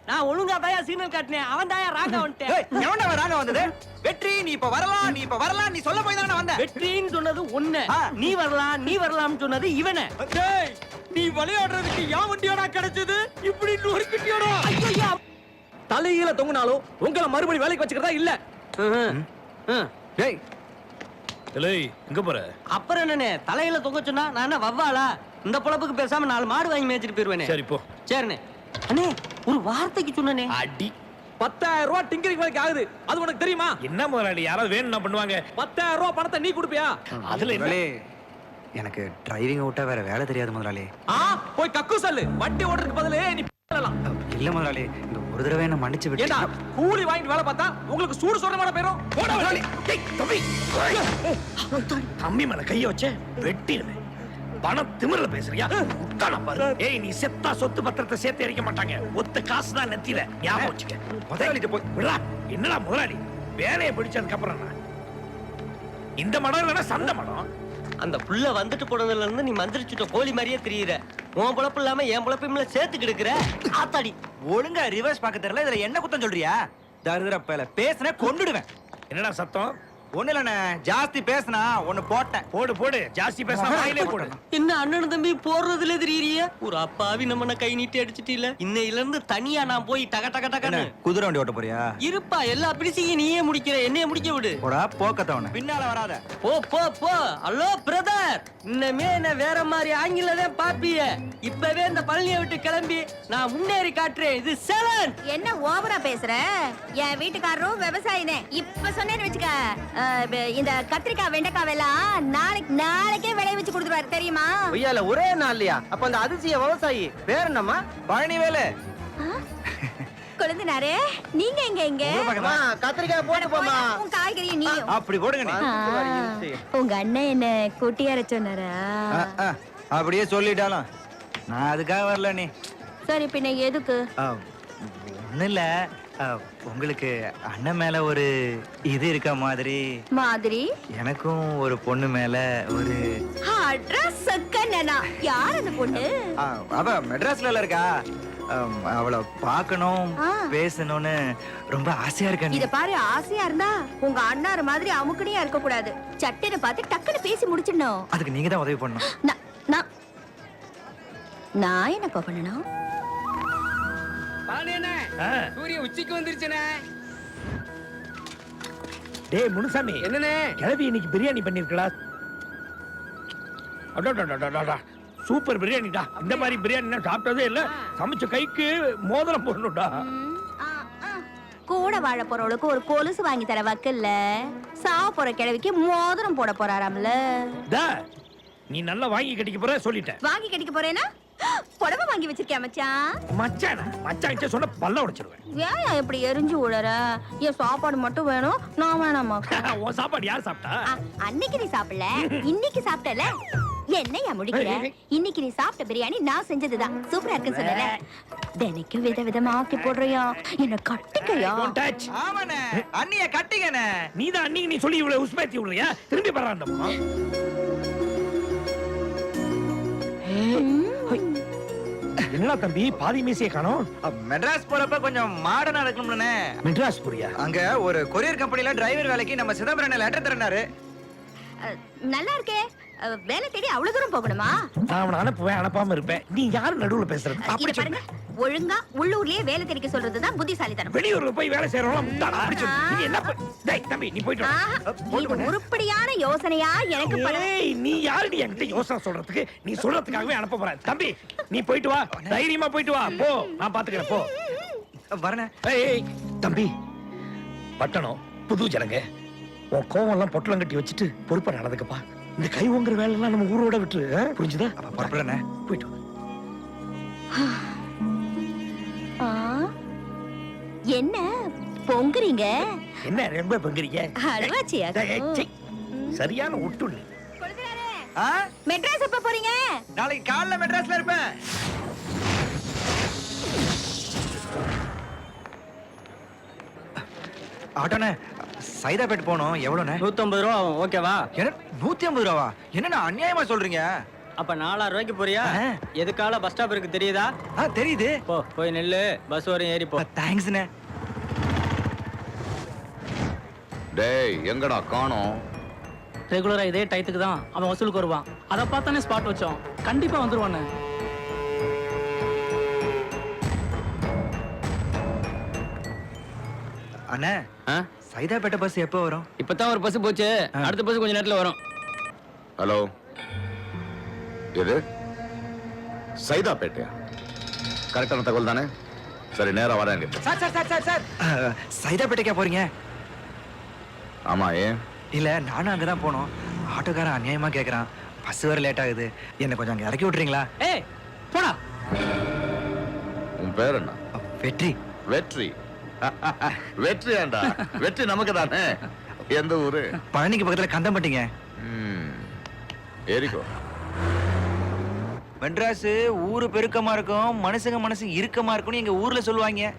நான் ஒழுங்கா தாயா சிக்னல் காட்டினேன், அவன் தாயா ராங்க வந்துட்டேன். எவன்டா ராங்க வந்தது? வெற்றி, நீ இப்ப வரலாம் நீ சொல்ல போய் தானே வந்த. வெற்றின்னு சொன்னது ஒண்ணு, நீ வரலாம்னு சொன்னது இவனை. டேய், நீ விளையாடுறதுக்கு யா வண்டியாடா கிடைச்சது? இப்படி நொறுக்கிட்டியோடா? ஐயோ, தலையில தொங்குனாலும் உங்களை மறுபடி வேலைக்கு வச்சுக்கிறதா இல்ல. டேய், எங்க போற? அப்புறம் என்னண்ணே, தலையில தொங்க சொன்னா நான் என்ன வவ்வாளா? இந்த பொழப்புக்கு பேசாம 4 மாடு வாங்கி மேய்ச்சிட்டு போயிருவேனே. சரி போ. சரிண்ணே. அண்ணே, ஒரு வார்த்தைக்கு சொன்னனே. அடி, 10,000 ரூபாய் டிங்கரிங் வேலைக்கு ஆகுது, அது உனக்கு தெரியுமா? என்ன முதலாளி, யாராவது வேணும்னா பண்ணுவாங்க. 10,000 ரூபாய் பணத்தை நீ கொடுப்பியா? அதுல என்ன? எனக்கு டிரைவிங் விட்டா வேற வேலை தெரியாது முதலாளி. போய் கக்கு சொல்லு, வண்டி ஓடுறதுக்கு பதிலே நீ பண்ணலாம். இல்ல முதலாளி, இந்த ஒரு தடவை என்ன மன்னிச்சு விட்டு. ஏண்டா கூலி வாங்கிட்டு வேலை பார்த்தா உங்களுக்கு சூடு சொல்ற போயிரும். போடா முதலாளி. டேய் தம்பி, தம்பி மேல கைய வச்ச வெட்டிடுவேன். பணம் திமிரல பேசுறியா? உட்கார பாரு. ஏய், நீ செத்தா சொத்து பத்திரத்தை சேர்த்து எரிக்க மாட்டாங்க, ஒத்த காசு தான் நெத்தில. ஞாபகம் வச்சுக்க. முதலாளிட்ட போய் விடா. என்னடா முதலாளி, வேலையை பிடிச்சதுக்கு அப்புறம் இந்த மடம் இல்லைன்னா சந்த மடம். அந்த புள்ள வந்துட்டு போனதுல இருந்து நீ மந்திரிச்சுட்ட கோழி மாதிரியே தெரியுற. உன் பொழப்பு இல்லாம என் பொழப்பையும் சேர்த்து கிடக்குற. ஆத்தாடி, ஒழுங்கா ரிவர்ஸ் பார்க்க தெரியல, இதுல என்ன குத்தம் சொல்றியா? தருதரப்பல பேசுன கொன்னுடுவேன். என்னடா சத்தம்? ஒண்ணு இல்லண்ணே, ஜாஸ்தி பேசுனா ஒண்ணு போட்டேன். போடு போடு, ஜாஸ்தி பேச வாயிலே போடு. என்ன அண்ணன் தம்பி போடுறதுல தெரியறிய? ஒரு அப்பாவி நம்ம கை நீட்டி அடிச்சிட்டீல. இன்னையில இருந்து தனியா நான் போய் டக டக டகன்னு குதிரை வண்டி ஓட்ட போறியா? இருப்பா, எல்லா பிடிச்சியும் நீயே முடிக்கிற, என்னைய முடிக்க விடு. போடா போக்கத்தவன. பின்னால வராத. போ போ போ. ஹலோ பிரதர், இன்னமே என்ன வேற மாதிரி ஆங்கிலதான் பாப்பிய. இப்பவே இந்த பழனியை விட்டு கிளம்பி நான் முன்னேறி காட்டுறேன். இது சேலன். என்ன ஓவரா பேசுற? என் வீட்டுக்காரரும் விவசாயினே. இப்ப சொன்னேன்னு வச்சுக்க, இந்த கத்திரிக்காய் வெண்டைக்காய் எல்லாம் நாளைக்கே விளைய வச்சு கொடுத்துருவாரு, தெரியுமா? ஒய்யால ஒரே நாள்லயா? அப்ப அந்த அதிசய விவசாயி பேர் என்னம்மா? பழனிவேலு. கொழுந்தனாரே, நீங்க எங்க கத்திரிக்காய் போட்டு போமா. உன் காய்கறியை நீயும் அப்படி போடுங்க நீ. உங்க அண்ணன் என்ன கூட்டியார சொன்னாரா? அப்படியே சொல்லிட்டாலும் நான் அதுக்காக வரல நீ. சரி, பின்ன எதுக்கு? ஒண்ணு இல்ல, உங்களுக்கு அண்ணன் மேல ஒரு இது இருக்க மாதிரி மாதிரி எனக்கும் ஒரு பொண்ணு மேல ஒரு அட்ரஸ் சக்கனனா. யார் அந்த பொண்ணு? அவ மெட்ராஸ்ல இருக்கா. அவளை பார்க்கணும், பேசணும்னு ரொம்ப ஆசையா இருக்கேன். இத பாரு, ஆசையா இருந்தா உங்க அண்ணாரு மாதிரி அமுக்கணியா இருக்க கூடாது. சட்டனை பார்த்து டக்குன்னு பேசி முடிச்சிடணும். அதுக்கு நீங்க தான் உதவி பண்ணணும். நான் என்னப்பா பண்ணணும்? சூரிய உச்சிக்கு வந்துருச்சுனே. டேய் முனுசாமி, என்னனே கிளவி இன்னைக்கு பிரியாணி பண்ணிருக்கடா. அடடடடடடா, சூப்பர் பிரியாணிடா. இந்த மாதிரி பிரியாணி நான் சாப்பிட்டதே இல்ல. சமைச்ச கைக்கு மோதிரம் போடணும்டா. கூட வாழ போறவளுக்கு ஒரு கொலுசு வாங்கி தர வக்கல்ல, சாவ போற கிழவிக்கு மோதிரம் போட போறாராம்ல. நீ நல்லா வாங்கி கட்டிக்க போற சொல்லிட்ட. வாங்கி கட்டிக்க போறேனா? புடவை வாங்கி வச்சிருக்கேன் மச்சான். மச்சான் சொன்ன பல்ல உடைச்சிருவேன். ஏன் இப்படி எரிஞ்சு உளற? என் சாப்பாடு மட்டும் வேணும், நான் வேணாமா? உன் சாப்பாடு யார் சாப்பிட்டா? அன்னைக்கு நீ சாப்பிடல, இன்னைக்கு சாப்பிட்டல. என்னையா முடிக்கிற? இன்னைக்கு நீ சாப்பிட்ட பிரியாணி நான் செஞ்சதுதான். சூப்பரா இருக்குன்னு சொன்னல. தினைக்கும் விதவிதமா ஆக்கி போடுறியா? என்ன கட்டிக்கையா? ஆமாண்ணே, அண்ணிய கட்டிக்கண்ணே. நீதான் அன்னைக்கு நீ சொல்லி இவ்வளவு உஸ்மேத்தி விடுறியா? திரும்பி பண்றாண்டமா. என்ன தம்பி பாதி மீசையை காணோம்? மெட்ராஸ் போறப்ப கொஞ்சம் மாடர்னா இருக்கணும்னே. மெட்ராஸ் போறியா? அங்க ஒரு கொரியர் கம்பெனில டிரைவர் வேலைக்கு நம்ம சிதம்பரம் லெட்டர் தரனாரு. நல்லா இருக்கே. வேலை தேடி அவ்வளவு தூரம் போகணுமா? நான் அவனை அனுப்புவேன், அனுப்பாம இருப்பேன். நீ யாரு நடுவுல பேசுறது? அப்படி பாருங்க, ஒழுங்கா உள்ளூர்லயே வேலை தேடிக்க சொல்றதுதான் புத்திசாலித்தனம். வெளியூர்ல போய் வேலை செய்யறவங்க முட்டாளா? அப்படி சொல்லு. நீ என்ன டேய் தம்பி, நீ போய்ட்டு வா. இது உருப்படியான யோசனையா எனக்கு ஏய், நீ யாருடி என்கிட்ட யோசனை சொல்றதுக்கு? நீ சொல்றதுக்காகவே அனுப்ப போறேன். தம்பி நீ போயிட்டு வா, தைரியமா போயிட்டு வா. போ, நான் பாத்துக்கிறேன். போ வரேன். ஏய் தம்பி, பட்டணம் புது ஜனங்க, உன் கோவம் எல்லாம் பொட்டலம் கட்டி வச்சுட்டு பொறுப்பா நடந்துக்கப்பா. இந்த கை ஓங்குற வேலை எல்லாம் நம்ம ஊரோட விட்டு, புரிஞ்சுதா? புறப்படுறேனே, போயிட்டு வா. என்ன பொங்குறீங்க? என்ன ரொம்ப பொங்குறீங்க? அழுவாச்சியா? சரியான ஒட்டுண்ணி. மெட்ராஸ் எப்ப போறீங்க? நாளைக்கு காலைல மெட்ராஸ்ல இருப்பேன். ஆட்டோண்ணே, சைதாப்பேட் போனோம். எவ்வளோண்ணே? 150 ரூபா ஆகும். ஓகேவா? என்ன 150 ரூபாவா? என்னண்ணா அநியாயமா சொல்றீங்க? அப்ப 4000 ரூபாய்க்கு போறியா? எதுக்கால பஸ் ஸ்டாப் இருக்கு தெரியுதா? தெரியுது. போ, போய் நெல்லு, பஸ் வரையும் ஏறி போ. தேங்க்ஸ்ண்ணே. டேய் எங்கடா காணோம்? ரெகுலரா இதே டைத்துக்கு தான் அவன் வசூலுக்கு வருவான். அதை பார்த்தானே ஸ்பாட் வச்சோம். கண்டிப்பா வந்துருவானே. அண்ணே, சைதாப்பேட்டை பஸ் எப்போ வரும்? இப்பதான் ஒரு பஸ் போச்சு, அடுத்த பஸ் கொஞ்ச நேரத்துல வரும். ஹலோ, எது சைதாப்பேட்டையா? கரெக்டான தகவல் தானே? சரி, நேரா வரேன். Sir sir sir sir sir, சைதாப்பேட்டைக்கா போறீங்க? ஆமா, ஏன்? இல்ல, நானும் அங்கதான் போனோம். ஆட்டோக்காரன் அநியாயமா கேக்குறான். பஸ் வர லேட் ஆகுது, என்ன கொஞ்சம் அங்க இறக்கி விட்டுறீங்களா? ஏய் போடா. உன் பேர் என்ன? வெற்றி. வெற்றி? வெற்றி ஏண்டா? வெற்றி நமக்கு தானே. எந்த ஊரு? பழனிக்கு பக்கத்துல கந்தம்பட்டிங்க. ஏரிக்கோ. மெட்ராஸ் ஊரு பெருக்கமா இருக்கும், மனுஷங்க மனசு இறுக்கமா இருக்கும்னு எங்க ஊர்ல சொல்லுவாங்க.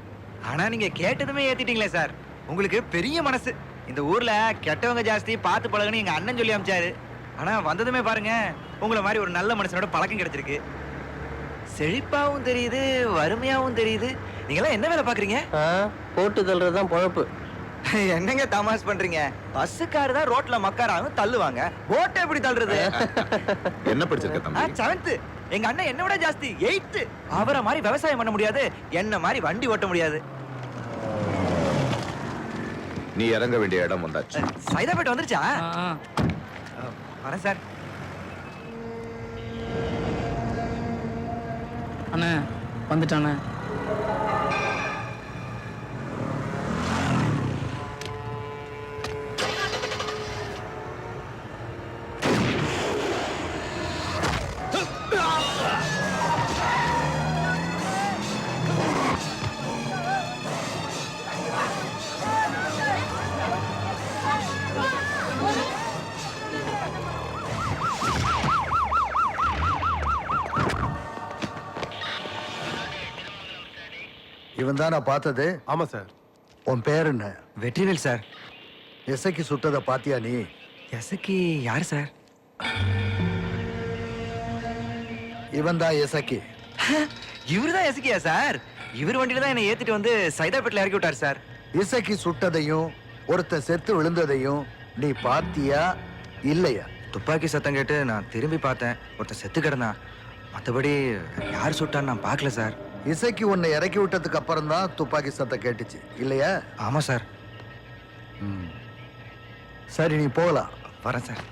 ஆனா நீங்க கேட்டதுமே ஏத்திட்டீங்களே சார், உங்களுக்கு பெரிய மனசு. இந்த ஊர்ல கெட்டவங்க ஜாஸ்தி, பார்த்து பழகுன்னு எங்க அண்ணன் சொல்லி அமிச்சாரு. ஆனா வந்ததுமே பாருங்க, உங்களை மாதிரி ஒரு நல்ல மனுஷனோட பழக்கம் கிடைச்சிருக்கு. செழிப்பாவும் தெரியுது, வறுமையாவும் தெரியுது. நீங்க எல்லாம் என்ன வேலை பாக்குறீங்க? போட்டு தள்ளுறதுதான் பொழப்பு. என்னங்க தமாஷ் பண்றீங்க? பஸ்ஸுக்காரர் தான் ரோட்ல மக்காராவும் தள்ளுவாங்க, போட்டை எப்படி தள்ளுறது? என்ன படிச்சிருக்க தம்பி? 7th. எங்க அண்ணன் என்ன விட ஜாஸ்தி 8th. அவரை மாதிரி விவசாயம் பண்ண முடியாது, என்ன மாதிரி வண்டி ஓட்ட முடியாது. நீ இறங்க வேண்டிய இடம் வந்தாச்சு. சைதாப்பேட்டை வந்துருச்சா? வரேன் சார். அண்ணா வந்துட்டானே. இவன் தான் நான் பார்த்தது. ஆமா சார். உன் பேர் என்ன? வெற்றிவேல் சார். எசைக்கு சுட்டதை பாத்தியா நீ? எசக்கி யார் சார்? இவன் தான் எசக்கி. இவருதான் எசக்கியா சார்? இவர் வண்டியில தான் என்னை ஏத்திட்டு வந்து சைதாப்பேட்டில் இறக்கி விட்டார் சார். இசைக்கு சுட்டதையும் ஒருத்தன் செத்து விழுந்ததையும் நீ பாத்தியா இல்லையா? துப்பாக்கி சத்தம் கேட்டு நான் திரும்பி பார்த்தேன், ஒருத்தன் செத்து கிடந்தான். மற்றபடி யார் சுட்டான்னு நான் பார்க்கல சார். இசைக்கு உன்னை இறக்கி விட்டதுக்கு அப்புறம் தான் துப்பாக்கி சத்தம் கேட்டுச்சு இல்லையா? ஆமா சார். சரி, நீ போகலாம். வரேன் சார்.